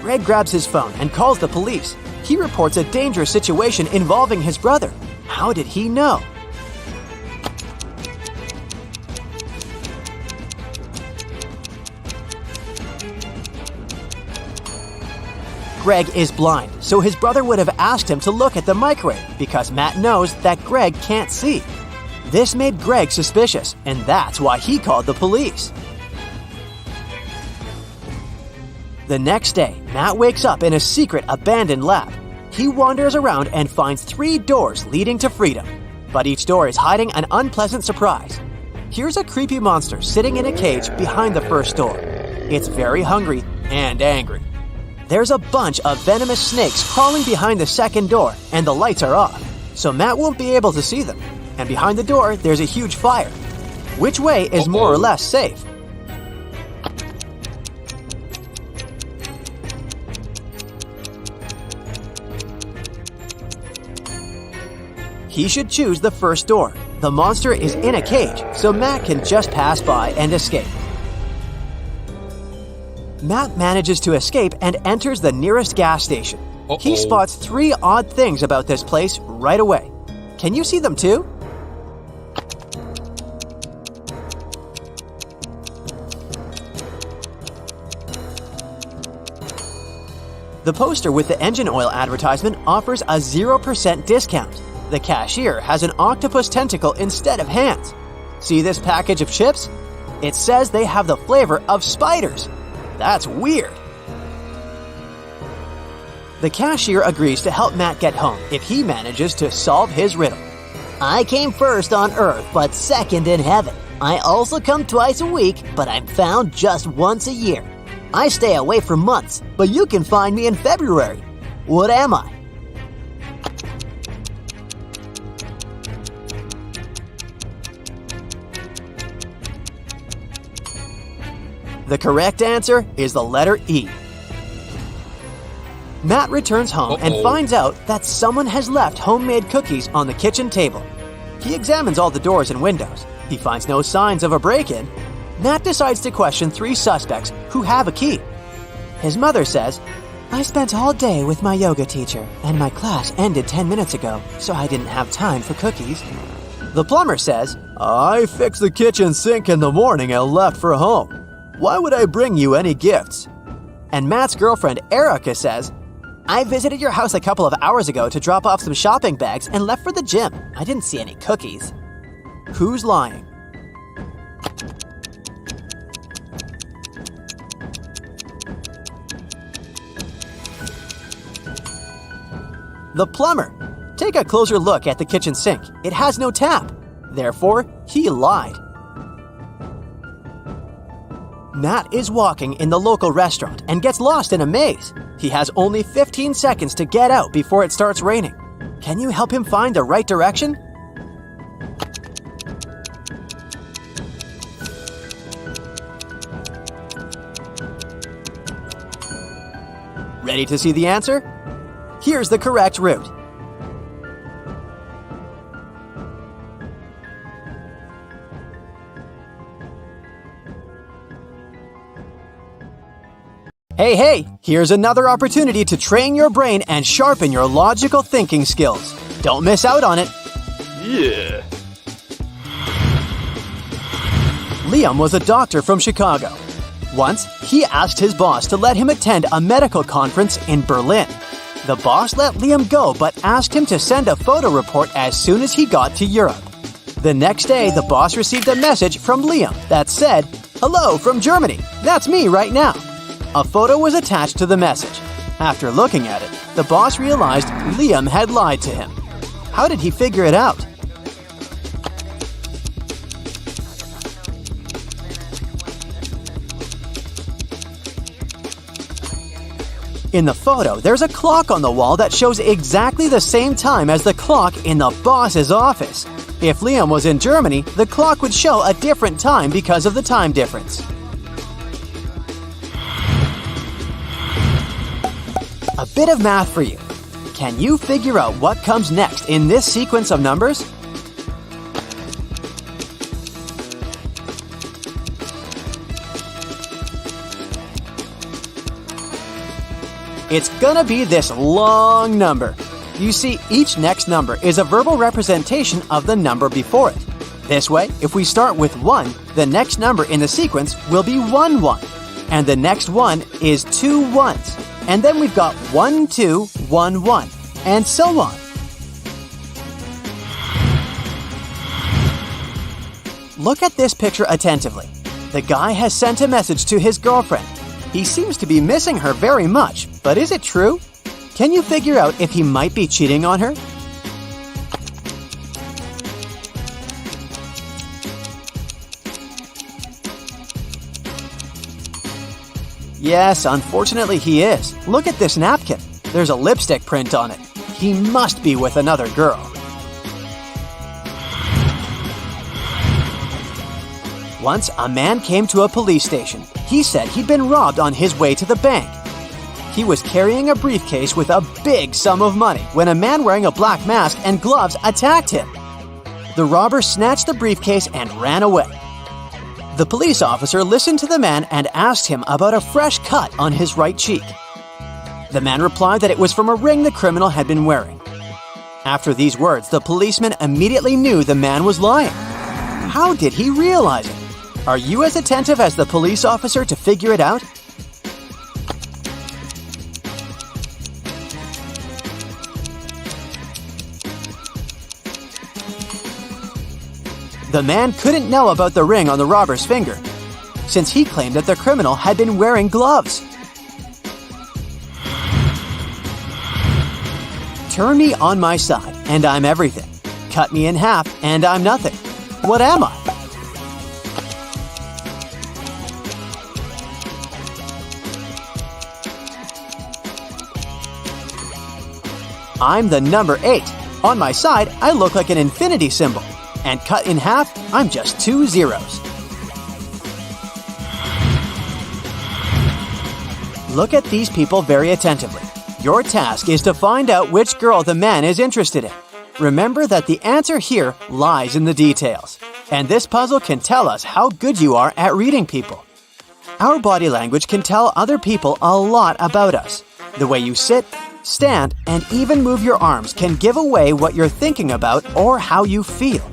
Greg grabs his phone and calls the police. He reports a dangerous situation involving his brother. How did he know? Greg is blind, so his brother would have asked him to look at the microwave because Matt knows that Greg can't see. This made Greg suspicious, and that's why he called the police. The next day, Matt wakes up in a secret abandoned lab. He wanders around and finds 3 doors leading to freedom, but each door is hiding an unpleasant surprise. Here's a creepy monster sitting in a cage behind the first door. It's very hungry and angry. There's a bunch of venomous snakes crawling behind the second door, and the lights are off, so Matt won't be able to see them. And behind the door, there's a huge fire. Which way is more or less safe? He should choose the first door. The monster is in a cage, so Matt can just pass by and escape. Matt manages to escape and enters the nearest gas station. He spots 3 odd things about this place right away. Can you see them too? The poster with the engine oil advertisement offers a 0% discount. The cashier has an octopus tentacle instead of hands. See this package of chips? It says they have the flavor of spiders. That's weird. The cashier agrees to help Matt get home if he manages to solve his riddle. I came first on Earth, but second in heaven. I also come twice a week, but I'm found just once a year. I stay away for months, but you can find me in February. What am I? The correct answer is the letter E. Matt returns home and finds out that someone has left homemade cookies on the kitchen table. He examines all the doors and windows. He finds no signs of a break-in. Matt decides to question 3 suspects who have a key. His mother says, I spent all day with my yoga teacher, and my class ended 10 minutes ago, so I didn't have time for cookies. The plumber says, I fixed the kitchen sink in the morning and left for home. Why would I bring you any gifts? And Matt's girlfriend, Erica, says, I visited your house a couple of hours ago to drop off some shopping bags and left for the gym. I didn't see any cookies. Who's lying? The plumber. Take a closer look at the kitchen sink. It has no tap. Therefore, he lied. Matt is walking in the local restaurant and gets lost in a maze. He has only 15 seconds to get out before it starts raining. Can you help him find the right direction? Ready to see the answer? Here's the correct route. Hey, here's another opportunity to train your brain and sharpen your logical thinking skills. Don't miss out on it. Yeah. Liam was a doctor from Chicago. Once, he asked his boss to let him attend a medical conference in Berlin. The boss let Liam go but asked him to send a photo report as soon as he got to Europe. The next day, the boss received a message from Liam that said, "Hello from Germany, that's me right now." A photo was attached to the message. After looking at it, the boss realized Liam had lied to him. How did he figure it out? In the photo, there's a clock on the wall that shows exactly the same time as the clock in the boss's office. If Liam was in Germany, the clock would show a different time because of the time difference. A bit of math for you. Can you figure out what comes next in this sequence of numbers? It's gonna be this long number. You see, each next number is a verbal representation of the number before it. This way, if we start with 1, the next number in the sequence will be 1, 1. And the next one is 2 ones. And then we've got 1, 2, 1, 1, and so on. Look at this picture attentively. The guy has sent a message to his girlfriend. He seems to be missing her very much, but is it true? Can you figure out if he might be cheating on her? Yes, unfortunately he is. Look at this napkin. There's a lipstick print on it. He must be with another girl. Once, a man came to a police station. He said he'd been robbed on his way to the bank. He was carrying a briefcase with a big sum of money when a man wearing a black mask and gloves attacked him. The robber snatched the briefcase and ran away. The police officer listened to the man and asked him about a fresh cut on his right cheek. The man replied that it was from a ring the criminal had been wearing. After these words, the policeman immediately knew the man was lying. How did he realize it? Are you as attentive as the police officer to figure it out? The man couldn't know about the ring on the robber's finger, since he claimed that the criminal had been wearing gloves. Turn me on my side, and I'm everything. Cut me in half, and I'm nothing. What am I? I'm the number 8. On my side, I look like an infinity symbol. And cut in half, I'm just 2 zeros. Look at these people very attentively. Your task is to find out which girl the man is interested in. Remember that the answer here lies in the details. And this puzzle can tell us how good you are at reading people. Our body language can tell other people a lot about us. The way you sit, stand, and even move your arms can give away what you're thinking about or how you feel.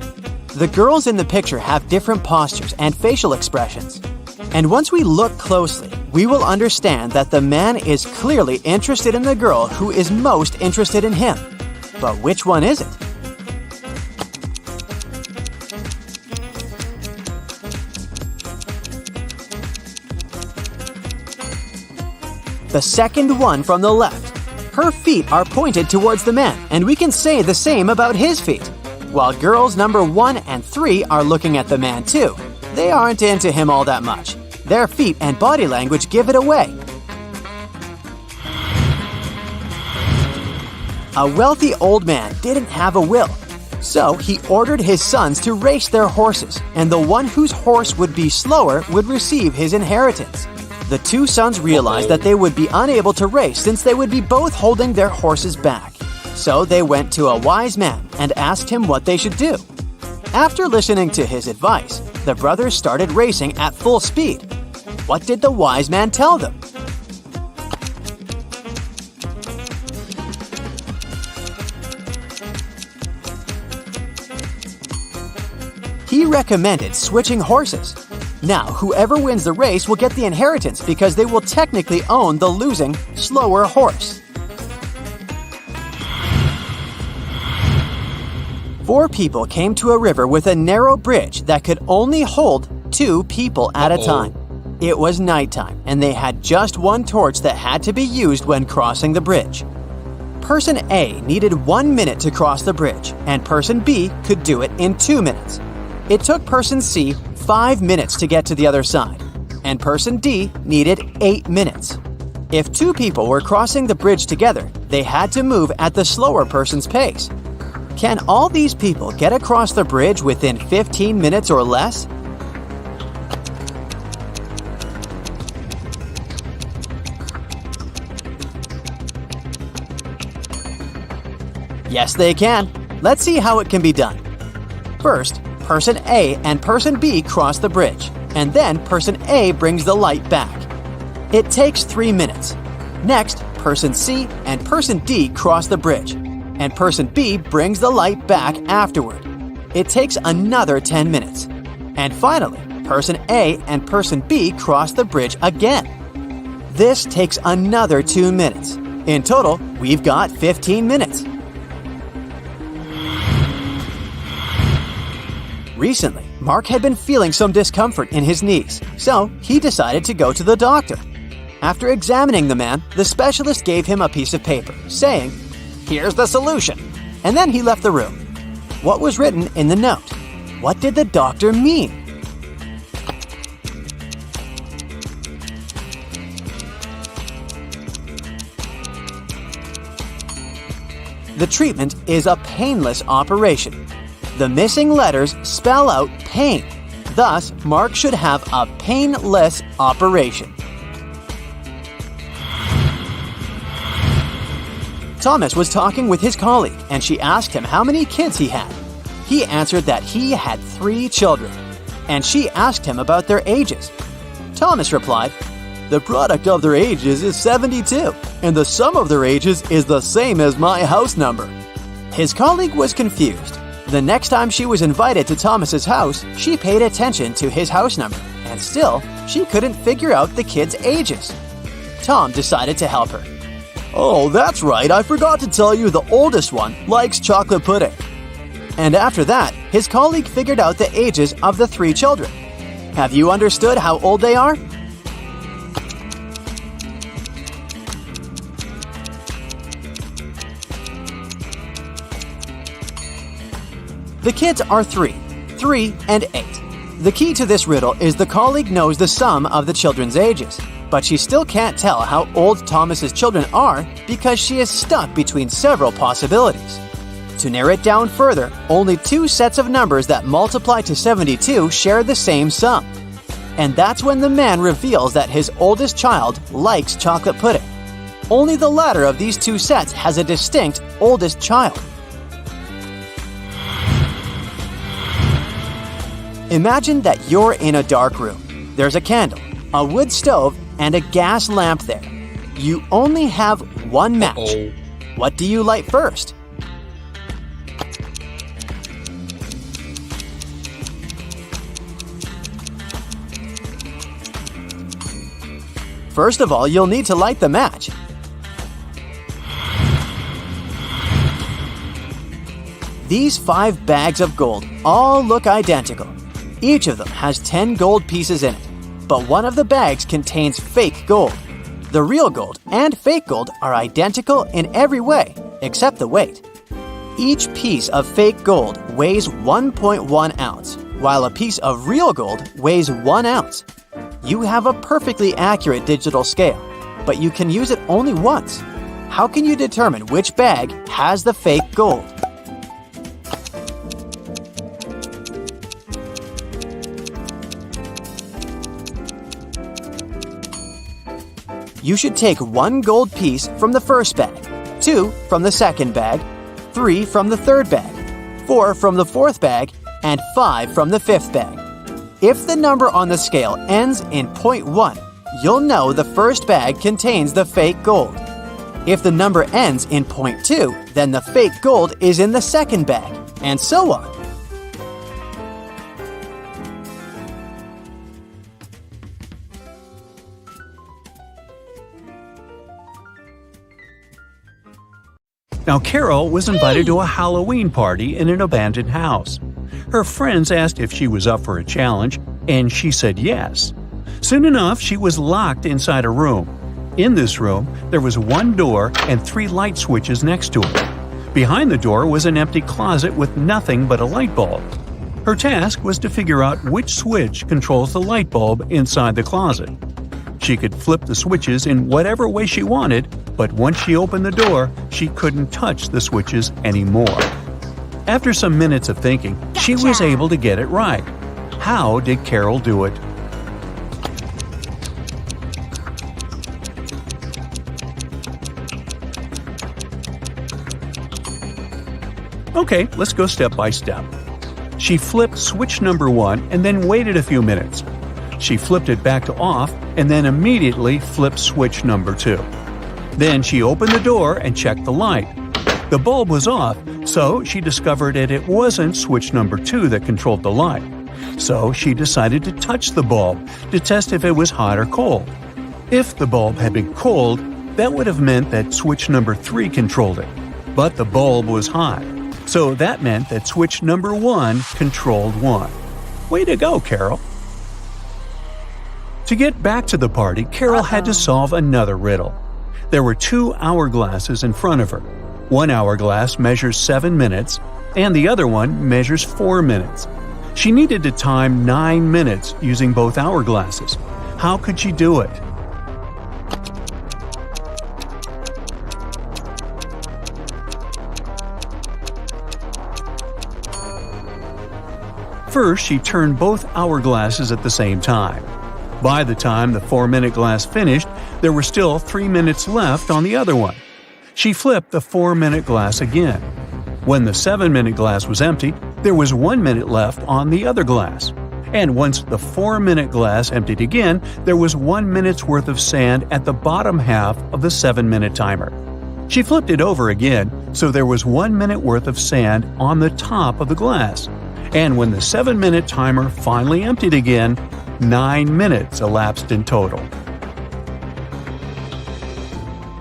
The girls in the picture have different postures and facial expressions. And once we look closely, we will understand that the man is clearly interested in the girl who is most interested in him. But which one is it? The second one from the left. Her feet are pointed towards the man, and we can say the same about his feet. While girls number 1 and 3 are looking at the man too. They aren't into him all that much. Their feet and body language give it away. A wealthy old man didn't have a will, so he ordered his sons to race their horses, and the one whose horse would be slower would receive his inheritance. The two sons realized that they would be unable to race since they would be both holding their horses back. So they went to a wise man and asked him what they should do. After listening to his advice, the brothers started racing at full speed. What did the wise man tell them? He recommended switching horses. Now, whoever wins the race will get the inheritance because they will technically own the losing, slower horse. 4 people came to a river with a narrow bridge that could only hold 2 people at a time. It was nighttime, and they had just one torch that had to be used when crossing the bridge. Person A needed 1 minute to cross the bridge, and person B could do it in 2 minutes. It took person C 5 minutes to get to the other side, and person D needed 8 minutes. If 2 people were crossing the bridge together, they had to move at the slower person's pace. Can all these people get across the bridge within 15 minutes or less? Yes, they can. Let's see how it can be done. First, person A and person B cross the bridge, and then person A brings the light back. It takes 3 minutes. Next, person C and person D cross the bridge, and person B brings the light back afterward. It takes another 10 minutes. And finally, person A and person B cross the bridge again. This takes another 2 minutes. In total, we've got 15 minutes. Recently, Mark had been feeling some discomfort in his knees, so he decided to go to the doctor. After examining the man, the specialist gave him a piece of paper, saying, "Here's the solution," and then he left the room. What was written in the note? What did the doctor mean? The treatment is a painless operation. The missing letters spell out pain. Thus, Mark should have a painless operation. Thomas was talking with his colleague, and she asked him how many kids he had. He answered that he had 3 children, and she asked him about their ages. Thomas replied, "The product of their ages is 72, and the sum of their ages is the same as my house number." His colleague was confused. The next time she was invited to Thomas's house, she paid attention to his house number, and still, she couldn't figure out the kids' ages. Tom decided to help her. "Oh, that's right, I forgot to tell you the oldest one likes chocolate pudding." And after that, his colleague figured out the ages of the 3 children. Have you understood how old they are? The kids are 3, 3, and 8. The key to this riddle is the colleague knows the sum of the children's ages, but she still can't tell how old Thomas's children are because she is stuck between several possibilities. To narrow it down further, only 2 sets of numbers that multiply to 72 share the same sum. And that's when the man reveals that his oldest child likes chocolate pudding. Only the latter of these 2 sets has a distinct oldest child. Imagine that you're in a dark room. There's a candle, a wood stove, and a gas lamp there. You only have 1 match. What do you light first? First of all, you'll need to light the match. These 5 bags of gold all look identical. Each of them has 10 gold pieces in it, but one of the bags contains fake gold. The real gold and fake gold are identical in every way, except the weight. Each piece of fake gold weighs 1.1 ounce, while a piece of real gold weighs 1 ounce. You have a perfectly accurate digital scale, but you can use it only once. How can you determine which bag has the fake gold? You should take 1 gold piece from the first bag, 2 from the second bag, 3 from the third bag, 4 from the fourth bag, and 5 from the fifth bag. If the number on the scale ends in 0.1, you'll know the first bag contains the fake gold. If the number ends in 0.2, then the fake gold is in the second bag, and so on. Now, Carol was invited to a Halloween party in an abandoned house. Her friends asked if she was up for a challenge, and she said yes. Soon enough, she was locked inside a room. In this room, there was 1 door and 3 light switches next to it. Behind the door was an empty closet with nothing but a light bulb. Her task was to figure out which switch controls the light bulb inside the closet. She could flip the switches in whatever way she wanted, but once she opened the door, she couldn't touch the switches anymore. After some minutes of thinking, she was able to get it right. How did Carol do it? Okay, let's go step by step. She flipped switch number 1 and then waited a few minutes. She flipped it back to off and then immediately flipped switch number 2. Then she opened the door and checked the light. The bulb was off, so she discovered that it wasn't switch number 2 that controlled the light. So she decided to touch the bulb to test if it was hot or cold. If the bulb had been cold, that would have meant that switch number 3 controlled it. But the bulb was hot, so that meant that switch number 1 controlled 1. Way to go, Carol! To get back to the party, Carol had to solve another riddle. There were 2 hourglasses in front of her. One hourglass measures 7 minutes, and the other one measures 4 minutes. She needed to time 9 minutes using both hourglasses. How could she do it? First, she turned both hourglasses at the same time. By the time the 4-minute glass finished, there were still 3 minutes left on the other one. She flipped the 4-minute glass again. When the 7-minute glass was empty, there was 1 minute left on the other glass. And once the 4-minute glass emptied again, there was 1 minute's worth of sand at the bottom half of the 7-minute timer. She flipped it over again, so there was 1 minute worth of sand on the top of the glass. And when the 7-minute timer finally emptied again, 9 minutes elapsed in total.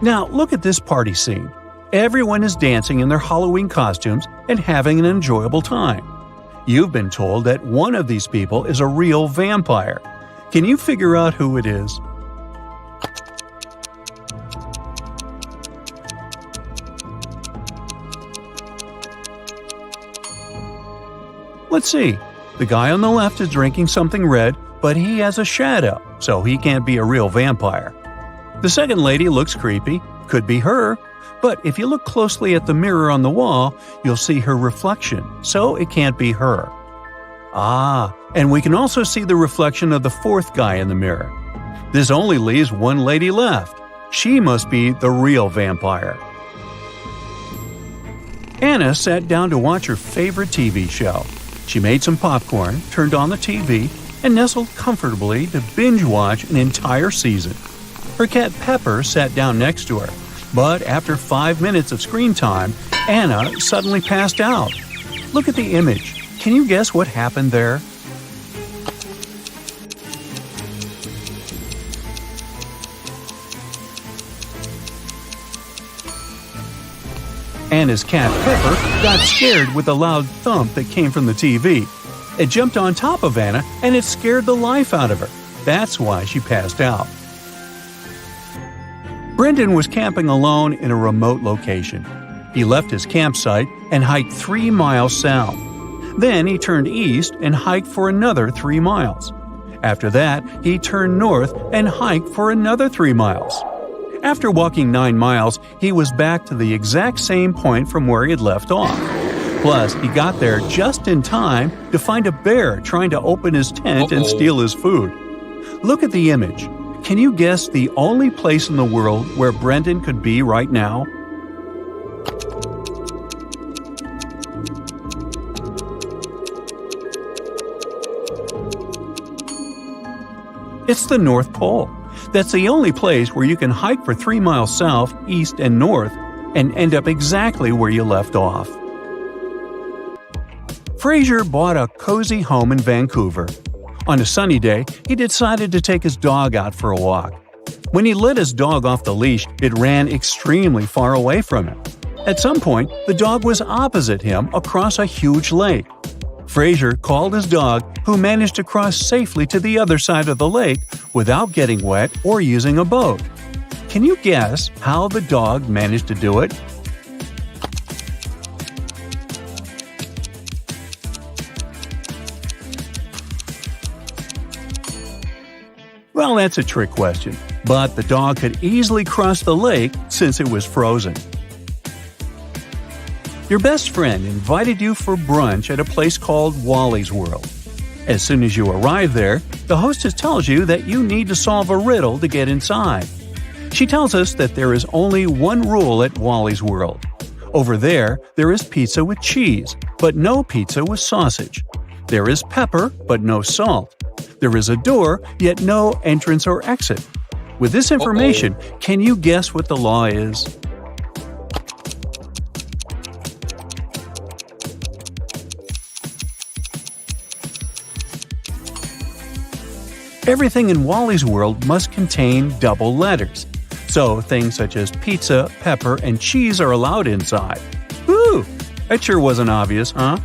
Now look at this party scene. Everyone is dancing in their Halloween costumes and having an enjoyable time. You've been told that one of these people is a real vampire. Can you figure out who it is? Let's see. The guy on the left is drinking something red, but he has a shadow, so he can't be a real vampire. The second lady looks creepy, could be her, but if you look closely at the mirror on the wall, you'll see her reflection, so it can't be her. Ah, and we can also see the reflection of the fourth guy in the mirror. This only leaves one lady left. She must be the real vampire. Anna sat down to watch her favorite TV show. She made some popcorn, turned on the TV, and nestled comfortably to binge-watch an entire season. Her cat Pepper sat down next to her, but after 5 minutes of screen time, Anna suddenly passed out. Look at the image. Can you guess what happened there? Anna's cat Pepper got scared with a loud thump that came from the TV. It jumped on top of Anna and it scared the life out of her. That's why she passed out. Brendan was camping alone in a remote location. He left his campsite and hiked 3 miles south. Then he turned east and hiked for another 3 miles. After that, he turned north and hiked for another 3 miles. After walking 9 miles, he was back to the exact same point from where he had left off. Plus, he got there just in time to find a bear trying to open his tent and steal his food. Look at the image. Can you guess the only place in the world where Brendan could be right now? It's the North Pole. That's the only place where you can hike for 3 miles south, east, and north and end up exactly where you left off. Fraser bought a cozy home in Vancouver. On a sunny day, he decided to take his dog out for a walk. When he let his dog off the leash, it ran extremely far away from him. At some point, the dog was opposite him across a huge lake. Fraser called his dog, who managed to cross safely to the other side of the lake without getting wet or using a boat. Can you guess how the dog managed to do it? Well, that's a trick question, but the dog could easily cross the lake since it was frozen. Your best friend invited you for brunch at a place called Wally's World. As soon as you arrive there, the hostess tells you that you need to solve a riddle to get inside. She tells us that there is only one rule at Wally's World. Over there is pizza with cheese, but no pizza with sausage. There is pepper, but no salt. There is a door, yet no entrance or exit. With this information, can you guess what the law is? Everything in Wally's World must contain double letters. So things such as pizza, pepper, and cheese are allowed inside. Whew! That sure wasn't obvious, huh?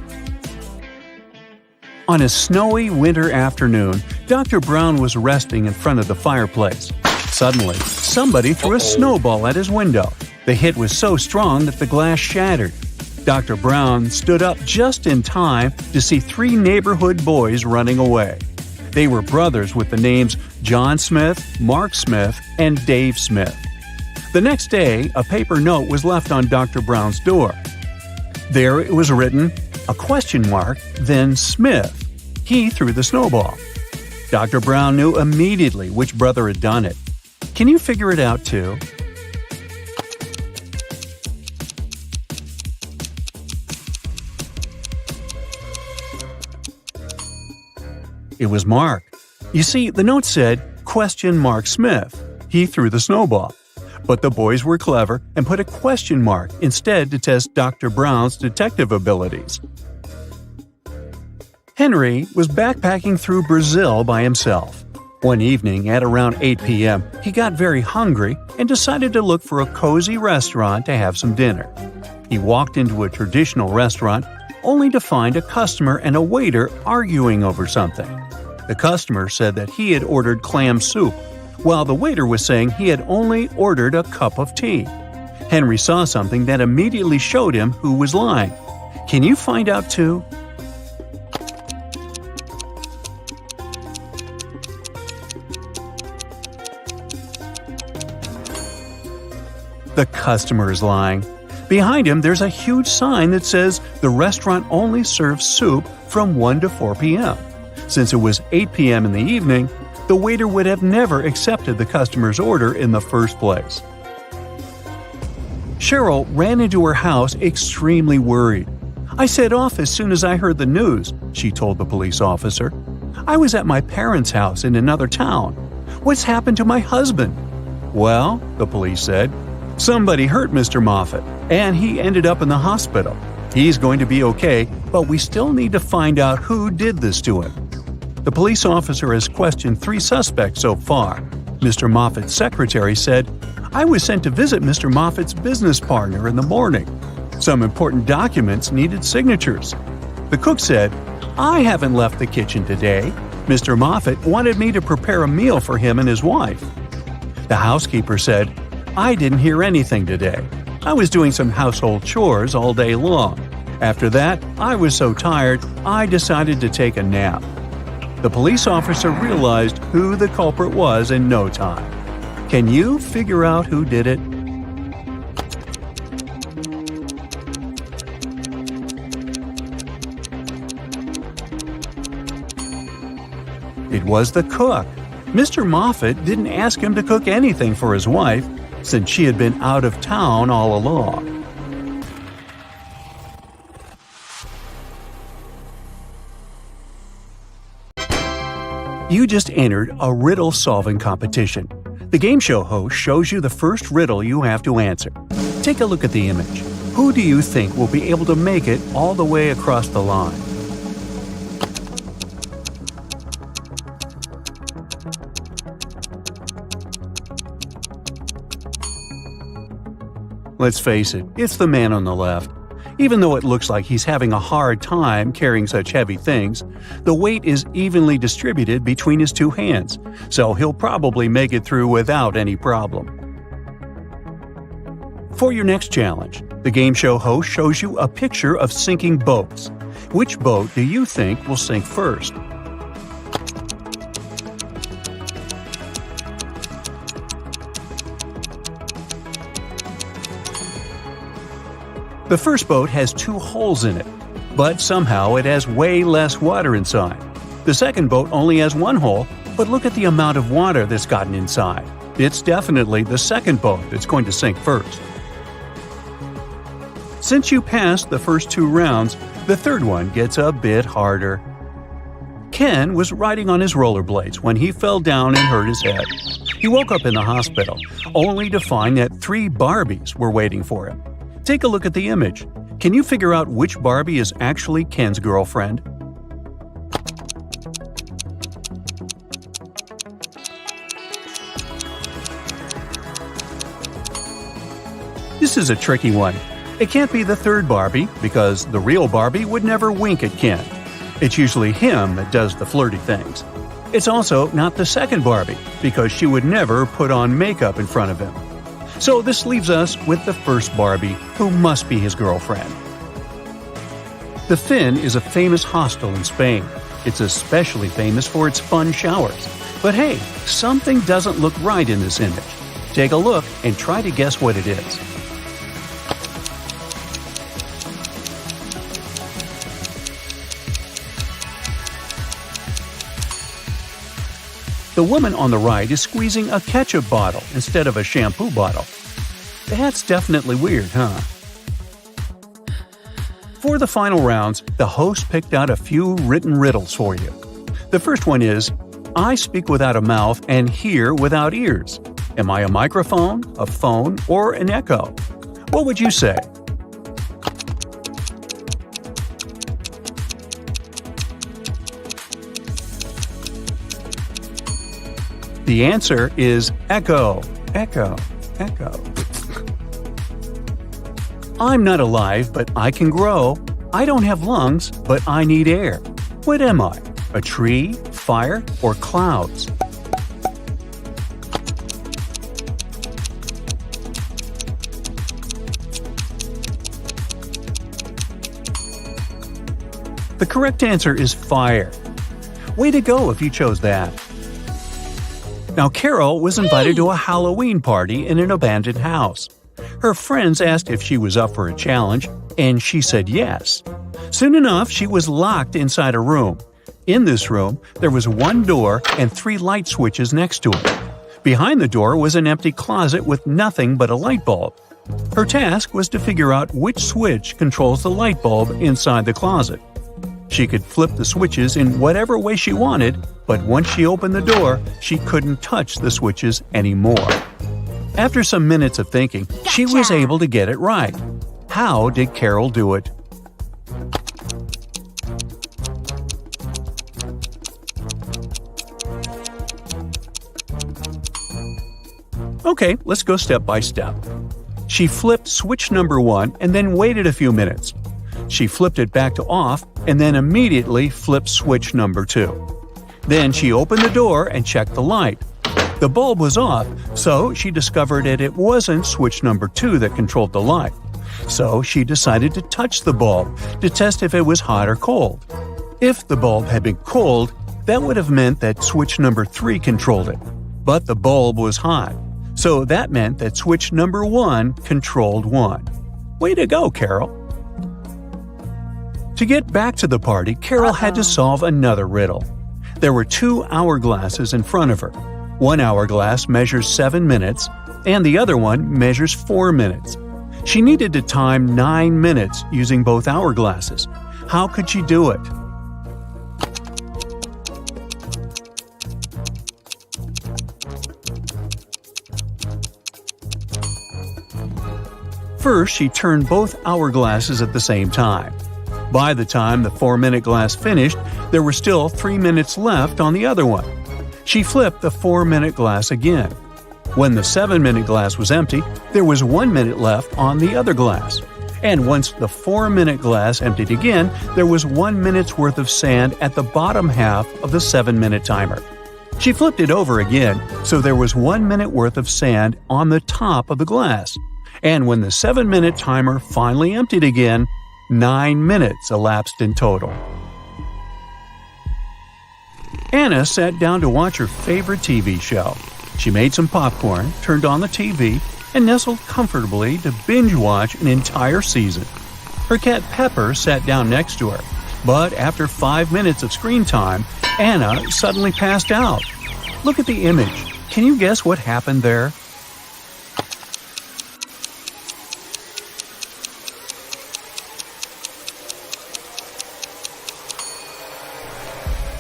On a snowy winter afternoon, Dr. Brown was resting in front of the fireplace. Suddenly, somebody threw a snowball at his window. The hit was so strong that the glass shattered. Dr. Brown stood up just in time to see 3 neighborhood boys running away. They were brothers with the names John Smith, Mark Smith, and Dave Smith. The next day, a paper note was left on Dr. Brown's door. There it was written, a question mark, then Smith. He threw the snowball. Dr. Brown knew immediately which brother had done it. Can you figure it out too? It was Mark. You see, the note said, question Mark Smith. He threw the snowball. But the boys were clever and put a question mark instead to test Dr. Brown's detective abilities. Henry was backpacking through Brazil by himself. One evening at around 8 p.m., he got very hungry and decided to look for a cozy restaurant to have some dinner. He walked into a traditional restaurant only to find a customer and a waiter arguing over something. The customer said that he had ordered clam soup, while the waiter was saying he had only ordered a cup of tea. Henry saw something that immediately showed him who was lying. Can you find out too? The customer is lying. Behind him, there's a huge sign that says the restaurant only serves soup from 1 to 4 p.m. Since it was 8 p.m. in the evening, the waiter would have never accepted the customer's order in the first place. Cheryl ran into her house extremely worried. I set off as soon as I heard the news, she told the police officer. I was at my parents' house in another town. What's happened to my husband? Well, the police said, somebody hurt Mr. Moffat, and he ended up in the hospital. He's going to be okay, but we still need to find out who did this to him. The police officer has questioned 3 suspects so far. Mr. Moffat's secretary said, I was sent to visit Mr. Moffat's business partner in the morning. Some important documents needed signatures. The cook said, I haven't left the kitchen today. Mr. Moffat wanted me to prepare a meal for him and his wife. The housekeeper said, I didn't hear anything today. I was doing some household chores all day long. After that, I was so tired, I decided to take a nap. The police officer realized who the culprit was in no time. Can you figure out who did it? It was the cook. Mr. Moffat didn't ask him to cook anything for his wife, since she had been out of town all along. You just entered a riddle-solving competition. The game show host shows you the first riddle you have to answer. Take a look at the image. Who do you think will be able to make it all the way across the line? Let's face it, it's the man on the left. Even though it looks like he's having a hard time carrying such heavy things, the weight is evenly distributed between his two hands, so he'll probably make it through without any problem. For your next challenge, the game show host shows you a picture of sinking boats. Which boat do you think will sink first? The first boat has 2 holes in it, but somehow it has way less water inside. The second boat only has 1 hole, but look at the amount of water that's gotten inside. It's definitely the second boat that's going to sink first. Since you passed the first 2 rounds, the third one gets a bit harder. Ken was riding on his rollerblades when he fell down and hurt his head. He woke up in the hospital, only to find that 3 Barbies were waiting for him. Take a look at the image. Can you figure out which Barbie is actually Ken's girlfriend? This is a tricky one. It can't be the third Barbie, because the real Barbie would never wink at Ken. It's usually him that does the flirty things. It's also not the second Barbie, because she would never put on makeup in front of him. So this leaves us with the first Barbie, who must be his girlfriend. The Finn is a famous hostel in Spain. It's especially famous for its fun showers. But hey, something doesn't look right in this image. Take a look and try to guess what it is. The woman on the right is squeezing a ketchup bottle instead of a shampoo bottle. That's definitely weird, huh? For the final rounds, the host picked out a few written riddles for you. The first one is, I speak without a mouth and hear without ears. Am I a microphone, a phone, or an echo? What would you say? The answer is echo, echo, echo. I'm not alive, but I can grow. I don't have lungs, but I need air. What am I? A tree, fire, or clouds? The correct answer is fire. Way to go if you chose that. Now, Carol was invited to a Halloween party in an abandoned house. Her friends asked if she was up for a challenge, and she said yes. Soon enough, she was locked inside a room. In this room, there was 1 door and 3 light switches next to it. Behind the door was an empty closet with nothing but a light bulb. Her task was to figure out which switch controls the light bulb inside the closet. She could flip the switches in whatever way she wanted, but once she opened the door, she couldn't touch the switches anymore. After some minutes of thinking, she was able to get it right. How did Carol do it? Okay, let's go step by step. She flipped switch number 1 and then waited a few minutes. She flipped it back to off and then immediately flipped switch number 2. Then she opened the door and checked the light. The bulb was off, so she discovered that it wasn't switch number 2 that controlled the light. So she decided to touch the bulb to test if it was hot or cold. If the bulb had been cold, That would have meant that switch number 3 controlled it. But the bulb was hot, so that meant that switch number 1 controlled 1. Way to go, Carol! To get back to the party, Carol had to solve another riddle. There were 2 hourglasses in front of her. One hourglass measures 7 minutes, and the other one measures 4 minutes. She needed to time 9 minutes using both hourglasses. How could she do it? First, she turned both hourglasses at the same time. By the time the 4-minute glass finished, there were still 3 minutes left on the other one. She flipped the 4-minute glass again. When the 7-minute glass was empty, there was 1 minute left on the other glass. And once the 4-minute glass emptied again, there was 1 minute's worth of sand at the bottom half of the 7-minute timer. She flipped it over again, so there was 1 minute worth of sand on the top of the glass. And when the 7-minute timer finally emptied again, 9 minutes elapsed in total. Anna sat down to watch her favorite TV show. She made some popcorn, turned on the TV, and nestled comfortably to binge-watch an entire season. Her cat Pepper sat down next to her, but after 5 minutes of screen time, Anna suddenly passed out. Look at the image. Can you guess what happened there?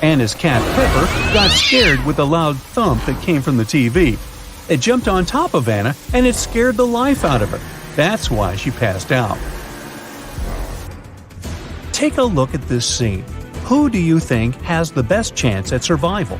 Anna's cat Pepper got scared with the loud thump that came from the TV. It jumped on top of Anna and it scared the life out of her. That's why she passed out. Take a look at this scene. Who do you think has the best chance at survival?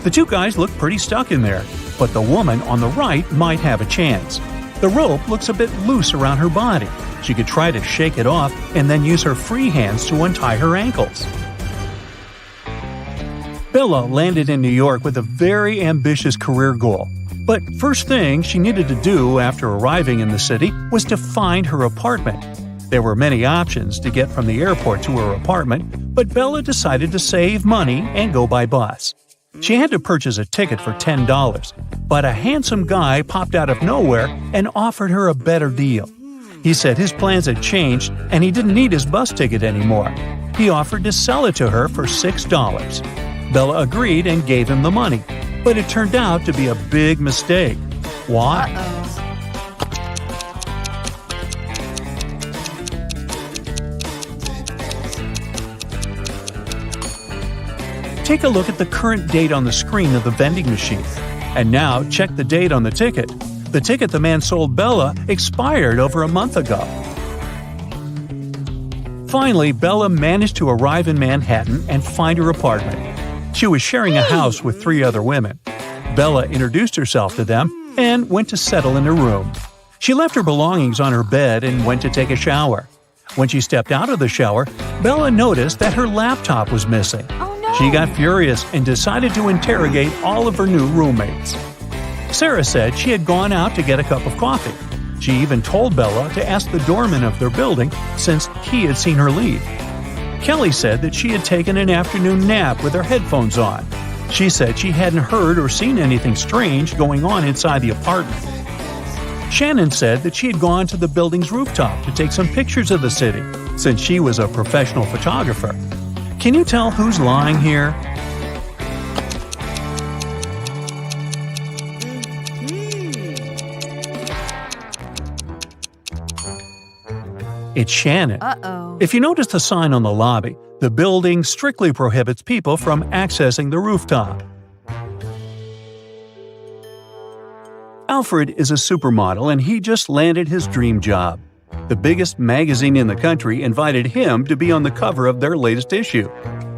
The 2 guys look pretty stuck in there, but the woman on the right might have a chance. The rope looks a bit loose around her body. She could try to shake it off and then use her free hands to untie her ankles. Bella landed in New York with a very ambitious career goal. But first thing she needed to do after arriving in the city was to find her apartment. There were many options to get from the airport to her apartment, but Bella decided to save money and go by bus. She had to purchase a ticket for $10, but a handsome guy popped out of nowhere and offered her a better deal. He said his plans had changed and he didn't need his bus ticket anymore. He offered to sell it to her for $6. Bella agreed and gave him the money, but it turned out to be a big mistake. Why? Take a look at the current date on the screen of the vending machine. And now check the date on the ticket. The ticket the man sold Bella expired over a month ago. Finally, Bella managed to arrive in Manhattan and find her apartment. She was sharing a house with 3 other women. Bella introduced herself to them and went to settle in her room. She left her belongings on her bed and went to take a shower. When she stepped out of the shower, Bella noticed that her laptop was missing. She got furious and decided to interrogate all of her new roommates. Sarah said she had gone out to get a cup of coffee. She even told Bella to ask the doorman of their building since he had seen her leave. Kelly said that she had taken an afternoon nap with her headphones on. She said she hadn't heard or seen anything strange going on inside the apartment. Shannon said that she had gone to the building's rooftop to take some pictures of the city since she was a professional photographer. Can you tell who's lying here? It's Shannon. Uh-oh. If you notice the sign on the lobby, the building strictly prohibits people from accessing the rooftop. Alfred is a supermodel and he just landed his dream job. The biggest magazine in the country invited him to be on the cover of their latest issue.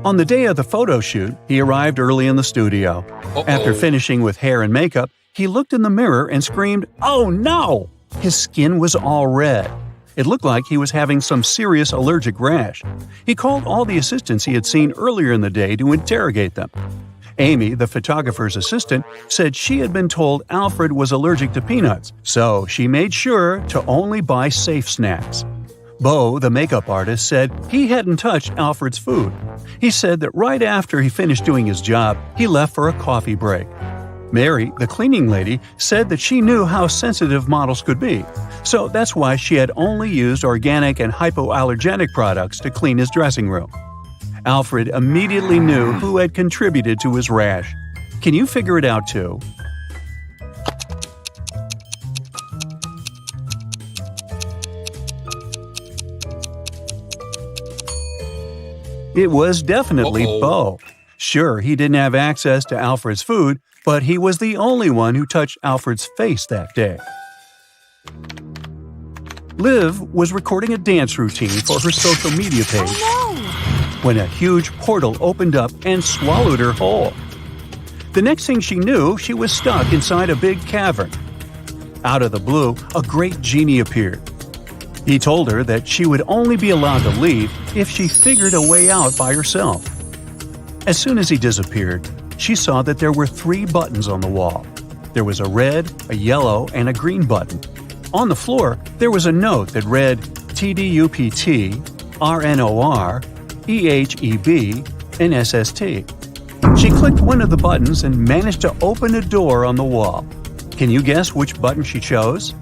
On the day of the photo shoot, he arrived early in the studio. After finishing with hair and makeup, he looked in the mirror and screamed, "Oh no!" His skin was all red. It looked like he was having some serious allergic rash. He called all the assistants he had seen earlier in the day to interrogate them. Amy, the photographer's assistant, said she had been told Alfred was allergic to peanuts, so she made sure to only buy safe snacks. Bo, the makeup artist, said he hadn't touched Alfred's food. He said that right after he finished doing his job, he left for a coffee break. Mary, the cleaning lady, said that she knew how sensitive models could be, so that's why she had only used organic and hypoallergenic products to clean his dressing room. Alfred immediately knew who had contributed to his rash. Can you figure it out too? It was definitely Bo. Sure, he didn't have access to Alfred's food, but he was the only one who touched Alfred's face that day. Liv was recording a dance routine for her social media page when a huge portal opened up and swallowed her whole. The next thing she knew, she was stuck inside a big cavern. Out of the blue, a great genie appeared. He told her that she would only be allowed to leave if she figured a way out by herself. As soon as he disappeared, she saw that there were 3 buttons on the wall. There was a red, a yellow, and a green button. On the floor, there was a note that read TDUPT, RNOR, EHEB, and SST. She clicked one of the buttons and managed to open a door on the wall. Can you guess which button she chose?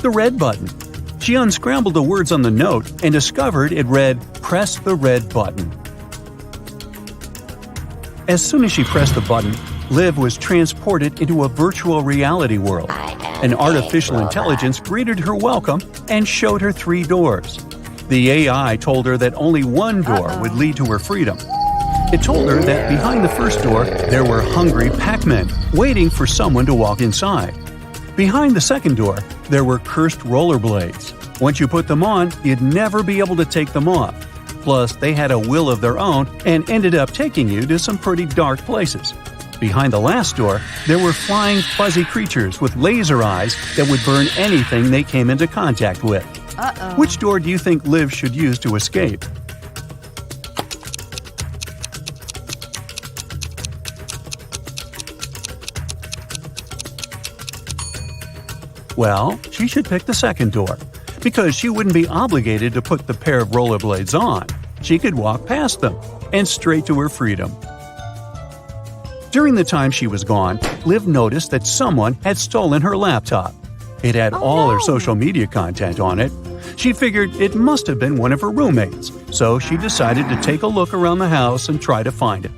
The red button. She unscrambled the words on the note and discovered it read, "Press the red button." As soon as she pressed the button, Liv was transported into a virtual reality world. An artificial intelligence greeted her welcome and showed her 3 doors. The AI told her that only one door would lead to her freedom. It told her that behind the first door, there were hungry Pac-Men waiting for someone to walk inside. Behind the second door, there were cursed rollerblades. Once you put them on, you'd never be able to take them off. Plus, they had a will of their own and ended up taking you to some pretty dark places. Behind the last door, there were flying fuzzy creatures with laser eyes that would burn anything they came into contact with. Which door do you think Liv should use to escape? Well, she should pick the second door, because she wouldn't be obligated to put the pair of rollerblades on. She could walk past them and straight to her freedom. During the time she was gone, Liv noticed that someone had stolen her laptop. It had all her social media content on it. She figured it must have been one of her roommates, so she decided to take a look around the house and try to find it.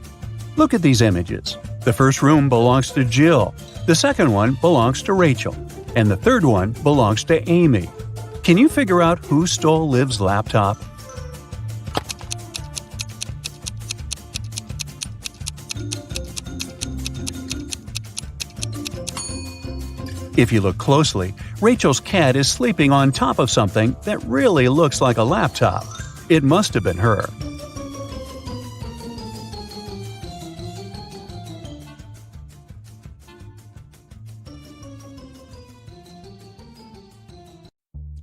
Look at these images. The first room belongs to Jill, the second one belongs to Rachel, and the third one belongs to Amy. Can you figure out who stole Liv's laptop? If you look closely, Rachel's cat is sleeping on top of something that really looks like a laptop. It must have been her.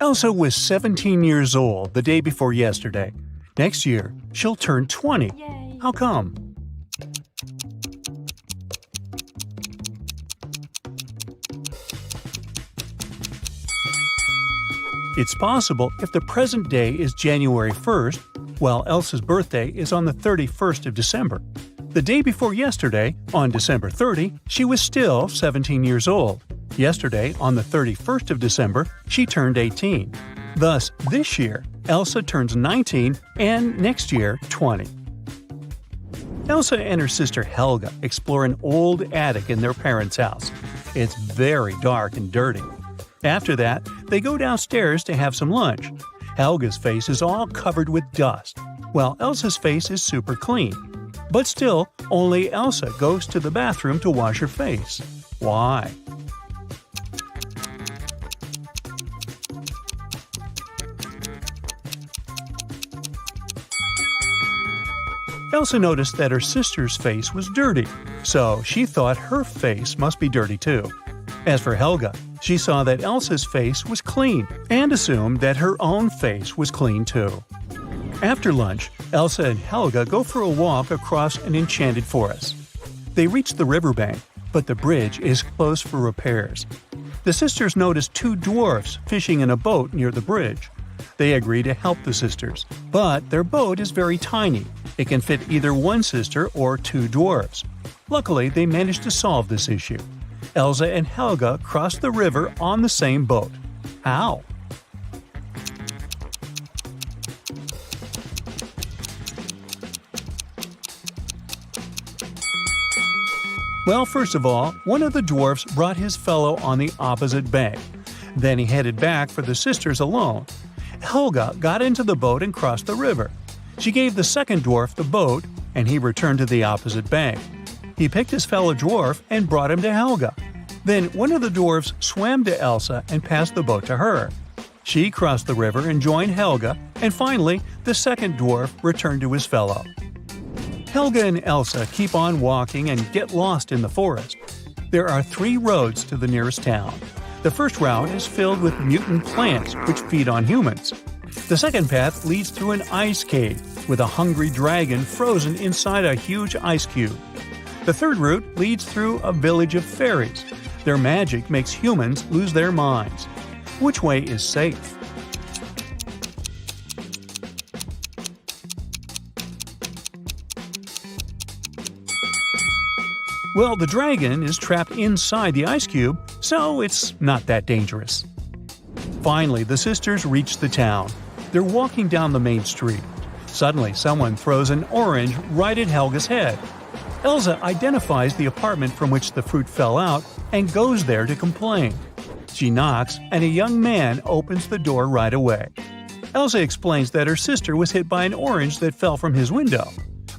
Elsa was 17 years old the day before yesterday. Next year, she'll turn 20. How come? It's possible if the present day is January 1st, while Elsa's birthday is on the 31st of December. The day before yesterday, on December 30, she was still 17 years old. Yesterday, on the 31st of December, she turned 18. Thus, this year, Elsa turns 19 and next year, 20. Elsa and her sister Helga explore an old attic in their parents' house. It's very dark and dirty. After that, they go downstairs to have some lunch. Helga's face is all covered with dust, while Elsa's face is super clean. But still, only Elsa goes to the bathroom to wash her face. Why? Elsa noticed that her sister's face was dirty, so she thought her face must be dirty too. As for Helga, She saw that Elsa's face was clean and assumed that her own face was clean too. After lunch, Elsa and Helga go for a walk across an enchanted forest. They reach the riverbank, but the bridge is closed for repairs. The sisters notice two dwarfs fishing in a boat near the bridge. They agree to help the sisters, but their boat is very tiny. It can fit either one sister or two dwarfs. Luckily, they manage to solve this issue. Elsa and Helga cross the river on the same boat. How? Well, first of all, one of the dwarfs brought his fellow on the opposite bank. Then he headed back for the sisters alone. Helga got into the boat and crossed the river. She gave the second dwarf the boat, and he returned to the opposite bank. He picked his fellow dwarf and brought him to Helga. Then one of the dwarfs swam to Elsa and passed the boat to her. She crossed the river and joined Helga, and finally, the second dwarf returned to his fellow. Helga and Elsa keep on walking and get lost in the forest. There are 3 roads to the nearest town. The first route is filled with mutant plants which feed on humans. The second path leads through an ice cave with a hungry dragon frozen inside a huge ice cube. The third route leads through a village of fairies. Their magic makes humans lose their minds. Which way is safe? Well, the dragon is trapped inside the ice cube, so it's not that dangerous. Finally, the sisters reach the town. They're walking down the main street. Suddenly, someone throws an orange right at Helga's head. Elsa identifies the apartment from which the fruit fell out and goes there to complain. She knocks, and a young man opens the door right away. Elsa explains that her sister was hit by an orange that fell from his window.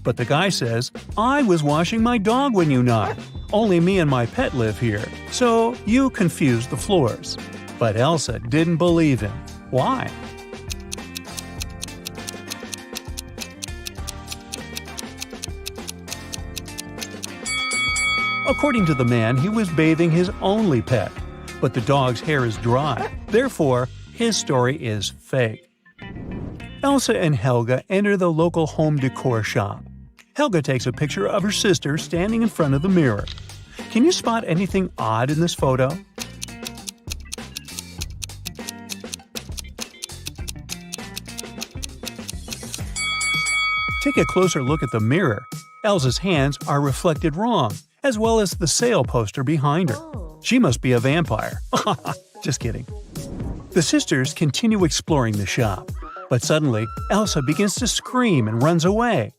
But the guy says, "I was washing my dog when you knocked. Only me and my pet live here, so you confused the floors." But Elsa didn't believe him. Why? According to the man, he was bathing his only pet, but the dog's hair is dry. Therefore, his story is fake. Elsa and Helga enter the local home decor shop. Helga takes a picture of her sister standing in front of the mirror. Can you spot anything odd in this photo? Take a closer look at the mirror. Elsa's hands are reflected wrong, as well as the sale poster behind her. She must be a vampire. Just kidding. The sisters continue exploring the shop, but suddenly Elsa begins to scream and runs away.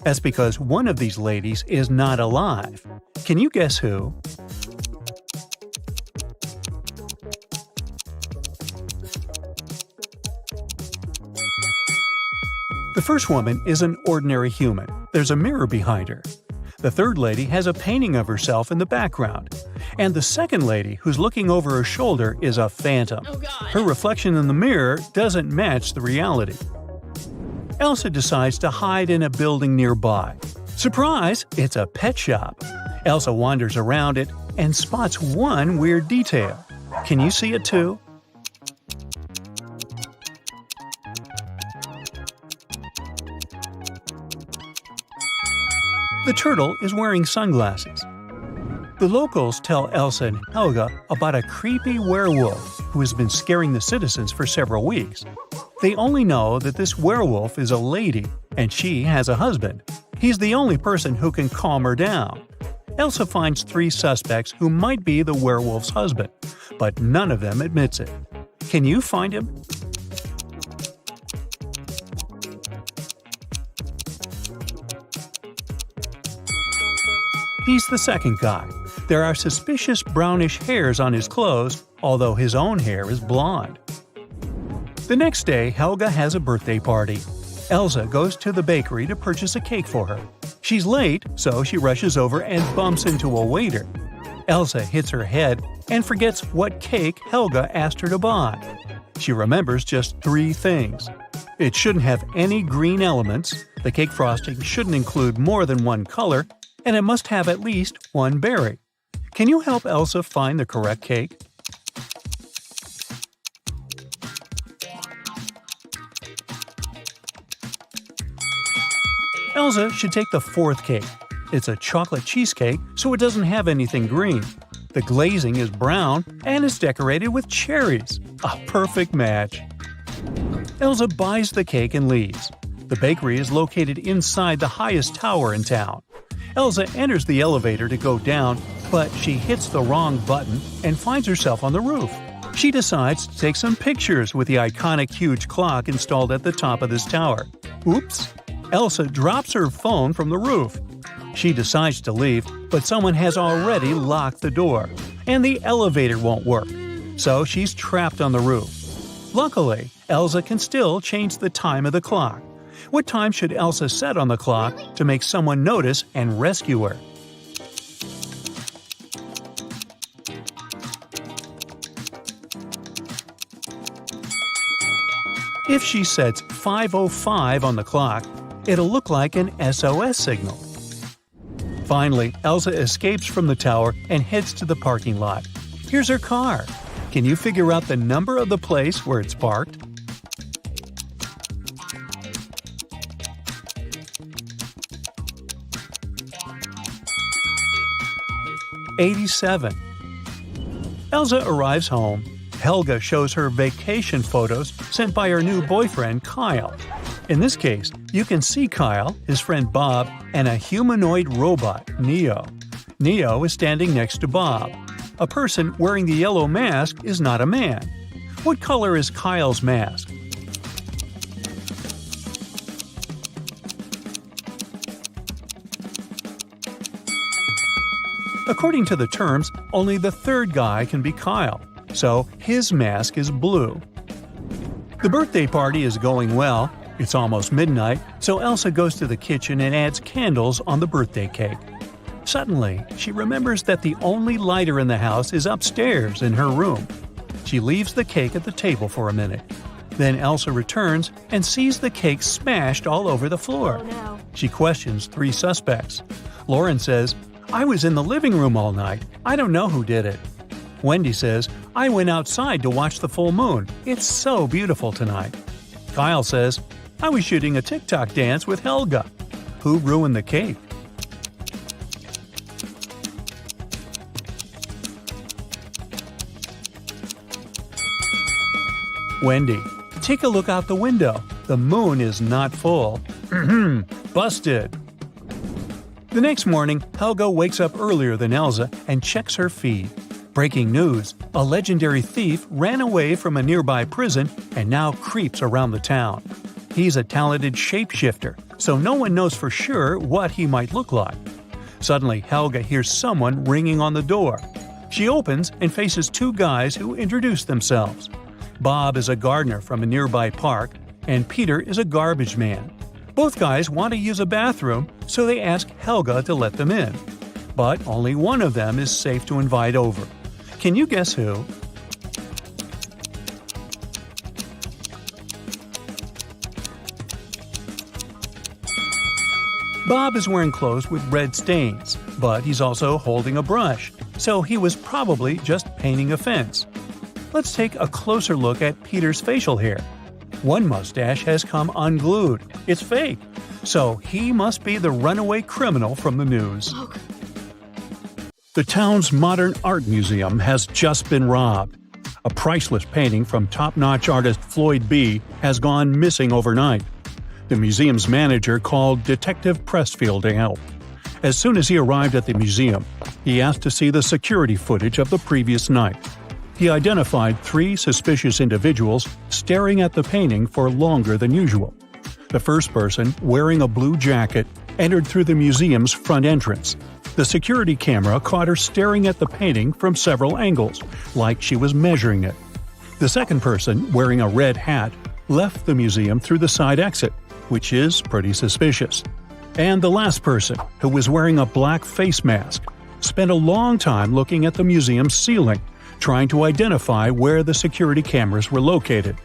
That's because one of these ladies is not alive. Can you guess who? The first woman is an ordinary human. There's a mirror behind her. The third lady has a painting of herself in the background. And the second lady, who's looking over her shoulder, is a phantom. Her reflection in the mirror doesn't match the reality. Elsa decides to hide in a building nearby. Surprise! It's a pet shop. Elsa wanders around it and spots one weird detail. Can you see it too? The turtle is wearing sunglasses. The locals tell Elsa and Helga about a creepy werewolf who has been scaring the citizens for several weeks. They only know that this werewolf is a lady, and she has a husband. He's the only person who can calm her down. Elsa finds 3 suspects who might be the werewolf's husband, but none of them admits it. Can you find him? He's the second guy. There are suspicious brownish hairs on his clothes, although his own hair is blonde. The next day, Helga has a birthday party. Elsa goes to the bakery to purchase a cake for her. She's late, so she rushes over and bumps into a waiter. Elsa hits her head and forgets what cake Helga asked her to buy. She remembers just 3 things. It shouldn't have any green elements, the cake frosting shouldn't include more than 1 color, and it must have at least 1 berry. Can you help Elsa find the correct cake? Elsa should take the fourth cake. It's a chocolate cheesecake, so it doesn't have anything green. The glazing is brown and is decorated with cherries. A perfect match. Elsa buys the cake and leaves. The bakery is located inside the highest tower in town. Elsa enters the elevator to go down, but she hits the wrong button and finds herself on the roof. She decides to take some pictures with the iconic huge clock installed at the top of this tower. Oops! Elsa drops her phone from the roof. She decides to leave, but someone has already locked the door, and the elevator won't work. So she's trapped on the roof. Luckily, Elsa can still change the time of the clock. What time should Elsa set on the clock to make someone notice and rescue her? If she sets 5:05 on the clock, it'll look like an SOS signal. Finally, Elsa escapes from the tower and heads to the parking lot. Here's her car. Can you figure out the number of the place where it's parked? '87. Elsa arrives home. Helga shows her vacation photos sent by her new boyfriend, Kyle. In this case, you can see Kyle, his friend Bob, and a humanoid robot, Neo. Neo is standing next to Bob. A person wearing the yellow mask is not a man. What color is Kyle's mask? According to the terms, only the third guy can be Kyle, so his mask is blue. The birthday party is going well. It's almost midnight, so Elsa goes to the kitchen and adds candles on the birthday cake. Suddenly, she remembers that the only lighter in the house is upstairs in her room. She leaves the cake at the table for a minute. Then Elsa returns and sees the cake smashed all over the floor. Oh, no. She questions 3 suspects. Lauren says, "I was in the living room all night. I don't know who did it." Wendy says, "I went outside to watch the full moon. It's so beautiful tonight." Kyle says, "I was shooting a TikTok dance with Helga." Who ruined the cake? Wendy. Take a look out the window. The moon is not full. Busted. The next morning, Helga wakes up earlier than Elsa and checks her feed. Breaking news: a legendary thief ran away from a nearby prison and now creeps around the town. He's a talented shapeshifter, so no one knows for sure what he might look like. Suddenly, Helga hears someone ringing on the door. She opens and faces 2 guys who introduce themselves. Bob is a gardener from a nearby park, and Peter is a garbage man. Both guys want to use a bathroom, so they ask Helga to let them in. But only one of them is safe to invite over. Can you guess who? Bob is wearing clothes with red stains, but he's also holding a brush, so he was probably just painting a fence. Let's take a closer look at Peter's facial hair. One mustache has come unglued. It's fake. So he must be the runaway criminal from the news. The town's modern art museum has just been robbed. A priceless painting from top-notch artist Floyd B. has gone missing overnight. The museum's manager called Detective Pressfield to help. As soon as he arrived at the museum, he asked to see the security footage of the previous night. He identified 3 suspicious individuals staring at the painting for longer than usual. The first person, wearing a blue jacket, entered through the museum's front entrance. The security camera caught her staring at the painting from several angles, like she was measuring it. The second person, wearing a red hat, left the museum through the side exit, which is pretty suspicious. And the last person, who was wearing a black face mask, spent a long time looking at the museum's ceiling, trying to identify where the security cameras were located.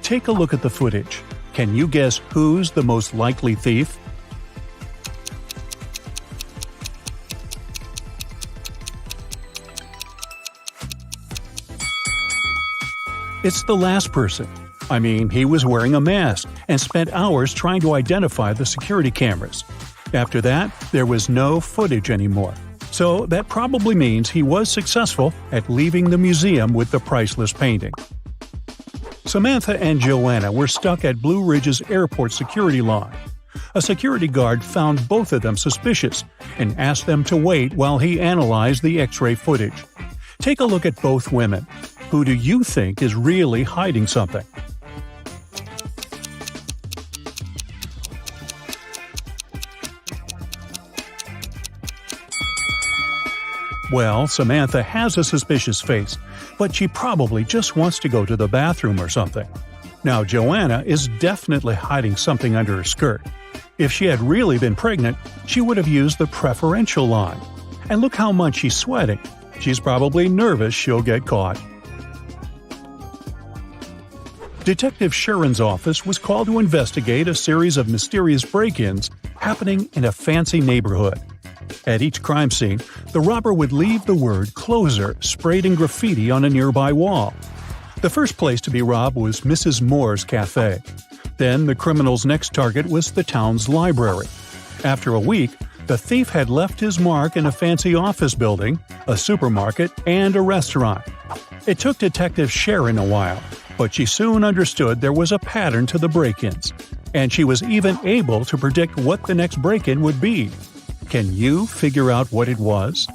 Take a look at the footage. Can you guess who's the most likely thief? It's the last person. I mean, he was wearing a mask and spent hours trying to identify the security cameras. After that, there was no footage anymore. So that probably means he was successful at leaving the museum with the priceless painting. Samantha and Joanna were stuck at Blue Ridge's airport security line. A security guard found both of them suspicious and asked them to wait while he analyzed the X-ray footage. Take a look at both women. Who do you think is really hiding something? Well, Samantha has a suspicious face, but she probably just wants to go to the bathroom or something. Now, Joanna is definitely hiding something under her skirt. If she had really been pregnant, she would have used the preferential line. And look how much she's sweating. She's probably nervous she'll get caught. Detective Sharon's office was called to investigate a series of mysterious break-ins happening in a fancy neighborhood. At each crime scene, the robber would leave the word "closer" sprayed in graffiti on a nearby wall. The first place to be robbed was Mrs. Moore's café. Then the criminal's next target was the town's library. After a week, the thief had left his mark in a fancy office building, a supermarket, and a restaurant. It took Detective Sharon a while, but she soon understood there was a pattern to the break-ins, and she was even able to predict what the next break-in would be. Can you figure out what it was?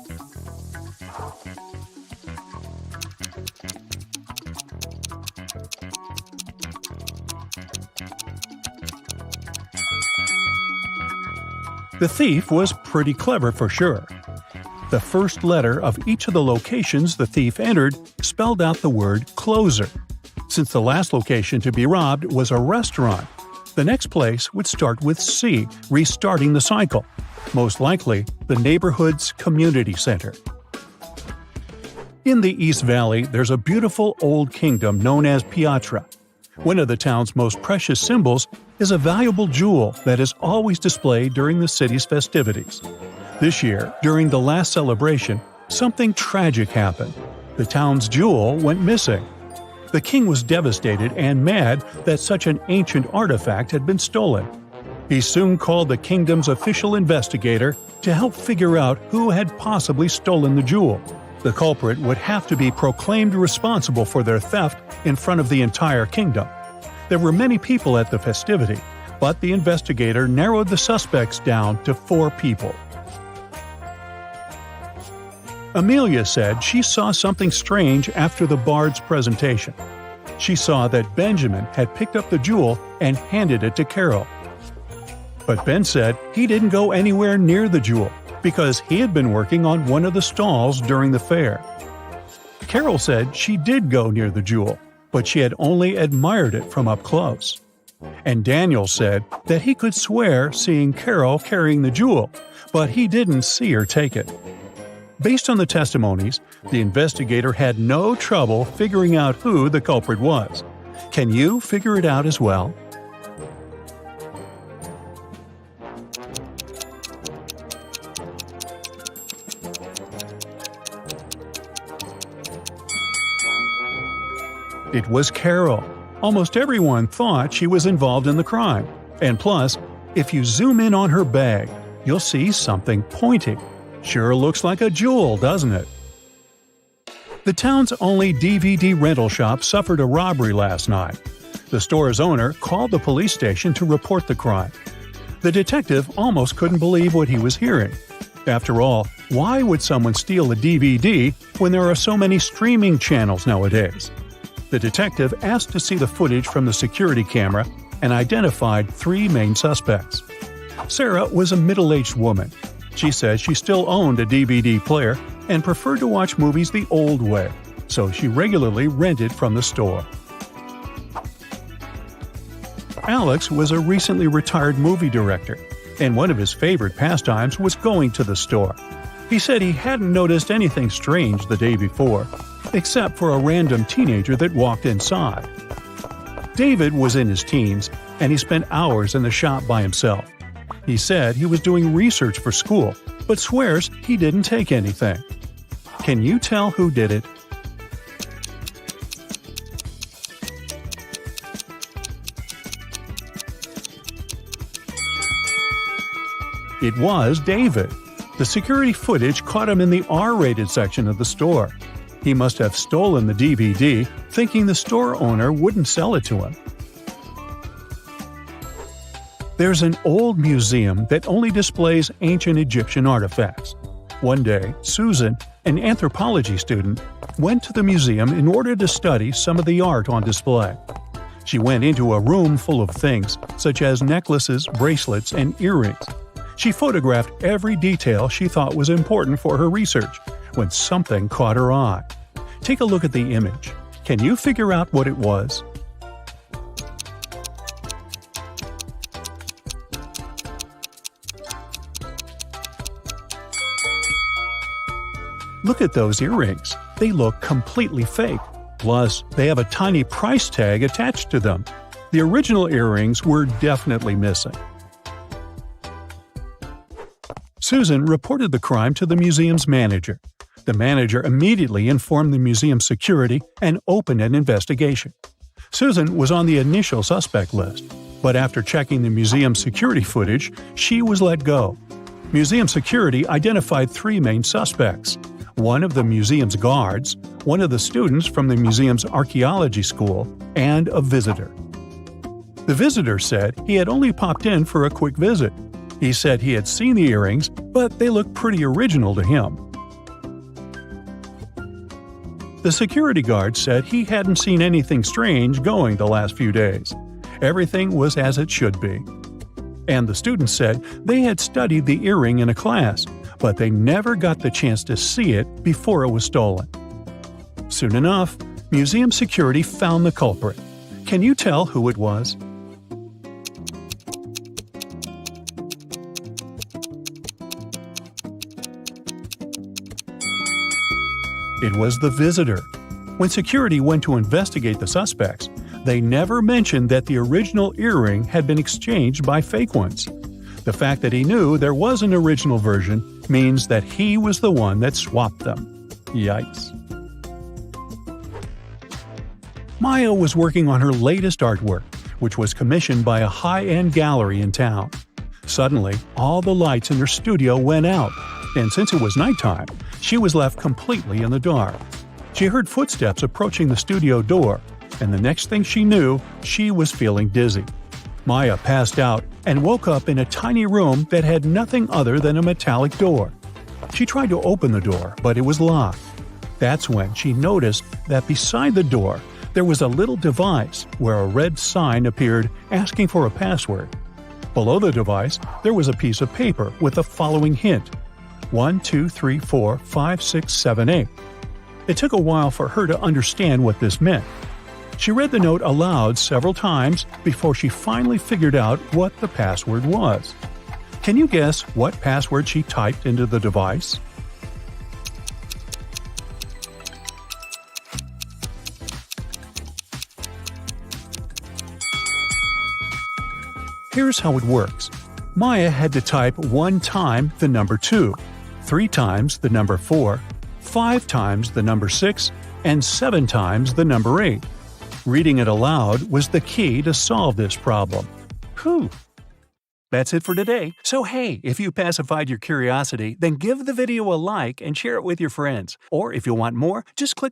The thief was pretty clever for sure. The first letter of each of the locations the thief entered spelled out the word "closer." Since the last location to be robbed was a restaurant, the next place would start with C, restarting the cycle. Most likely, the neighborhood's community center. In the East Valley, there's a beautiful old kingdom known as Piatra. One of the town's most precious symbols is a valuable jewel that is always displayed during the city's festivities. This year, during the last celebration, something tragic happened. The town's jewel went missing. The king was devastated and mad that such an ancient artifact had been stolen. He soon called the kingdom's official investigator to help figure out who had possibly stolen the jewel. The culprit would have to be proclaimed responsible for their theft in front of the entire kingdom. There were many people at the festivity, but the investigator narrowed the suspects down to 4 people. Amelia said she saw something strange after the bard's presentation. She saw that Benjamin had picked up the jewel and handed it to Carol. But Ben said he didn't go anywhere near the jewel because he had been working on one of the stalls during the fair. Carol said she did go near the jewel, but she had only admired it from up close. And Daniel said that he could swear seeing Carol carrying the jewel, but he didn't see her take it. Based on the testimonies, the investigator had no trouble figuring out who the culprit was. Can you figure it out as well? It was Carol. Almost everyone thought she was involved in the crime. And plus, if you zoom in on her bag, you'll see something pointing. Sure looks like a jewel, doesn't it? The town's only DVD rental shop suffered a robbery last night. The store's owner called the police station to report the crime. The detective almost couldn't believe what he was hearing. After all, why would someone steal a DVD when there are so many streaming channels nowadays? The detective asked to see the footage from the security camera and identified 3 main suspects. Sarah was a middle-aged woman. She said she still owned a DVD player and preferred to watch movies the old way, so she regularly rented from the store. Alex was a recently retired movie director, and one of his favorite pastimes was going to the store. He said he hadn't noticed anything strange the day before, except for a random teenager that walked inside. David was in his teens, and he spent hours in the shop by himself. He said he was doing research for school, but swears he didn't take anything. Can you tell who did it? It was David. The security footage caught him in the R-rated section of the store. He must have stolen the DVD, thinking the store owner wouldn't sell it to him. There's an old museum that only displays ancient Egyptian artifacts. One day, Susan, an anthropology student, went to the museum in order to study some of the art on display. She went into a room full of things, such as necklaces, bracelets, and earrings. She photographed every detail she thought was important for her research, when something caught her eye. Take a look at the image. Can you figure out what it was? Look at those earrings. They look completely fake. Plus, they have a tiny price tag attached to them. The original earrings were definitely missing. Susan reported the crime to the museum's manager. The manager immediately informed the museum security and opened an investigation. Susan was on the initial suspect list, but after checking the museum's security footage, she was let go. Museum security identified 3 main suspects: one of the museum's guards, one of the students from the museum's archaeology school, and a visitor. The visitor said he had only popped in for a quick visit. He said he had seen the earrings, but they looked pretty original to him. The security guard said he hadn't seen anything strange going the last few days. Everything was as it should be. And the students said they had studied the earring in a class, but they never got the chance to see it before it was stolen. Soon enough, museum security found the culprit. Can you tell who it was? It was the visitor. When security went to investigate the suspects, they never mentioned that the original earring had been exchanged by fake ones. The fact that he knew there was an original version means that he was the one that swapped them. Yikes. Maya was working on her latest artwork, which was commissioned by a high-end gallery in town. Suddenly, all the lights in her studio went out, and since it was nighttime, she was left completely in the dark. She heard footsteps approaching the studio door, and the next thing she knew, she was feeling dizzy. Maya passed out and woke up in a tiny room that had nothing other than a metallic door. She tried to open the door, but it was locked. That's when she noticed that beside the door, there was a little device where a red sign appeared asking for a password. Below the device, there was a piece of paper with the following hint: 1, 2, 3, 4, 5, 6, 7, 8. It took a while for her to understand what this meant. She read the note aloud several times before she finally figured out what the password was. Can you guess what password she typed into the device? Here's how it works. Maya had to type 1 time the number 2, 3 times the number 4, 5 times the number 6, and 7 times the number 8. Reading it aloud was the key to solve this problem. Whew! That's it for today. So hey, if you pacified your curiosity, then give the video a like and share it with your friends. Or if you want more, just click on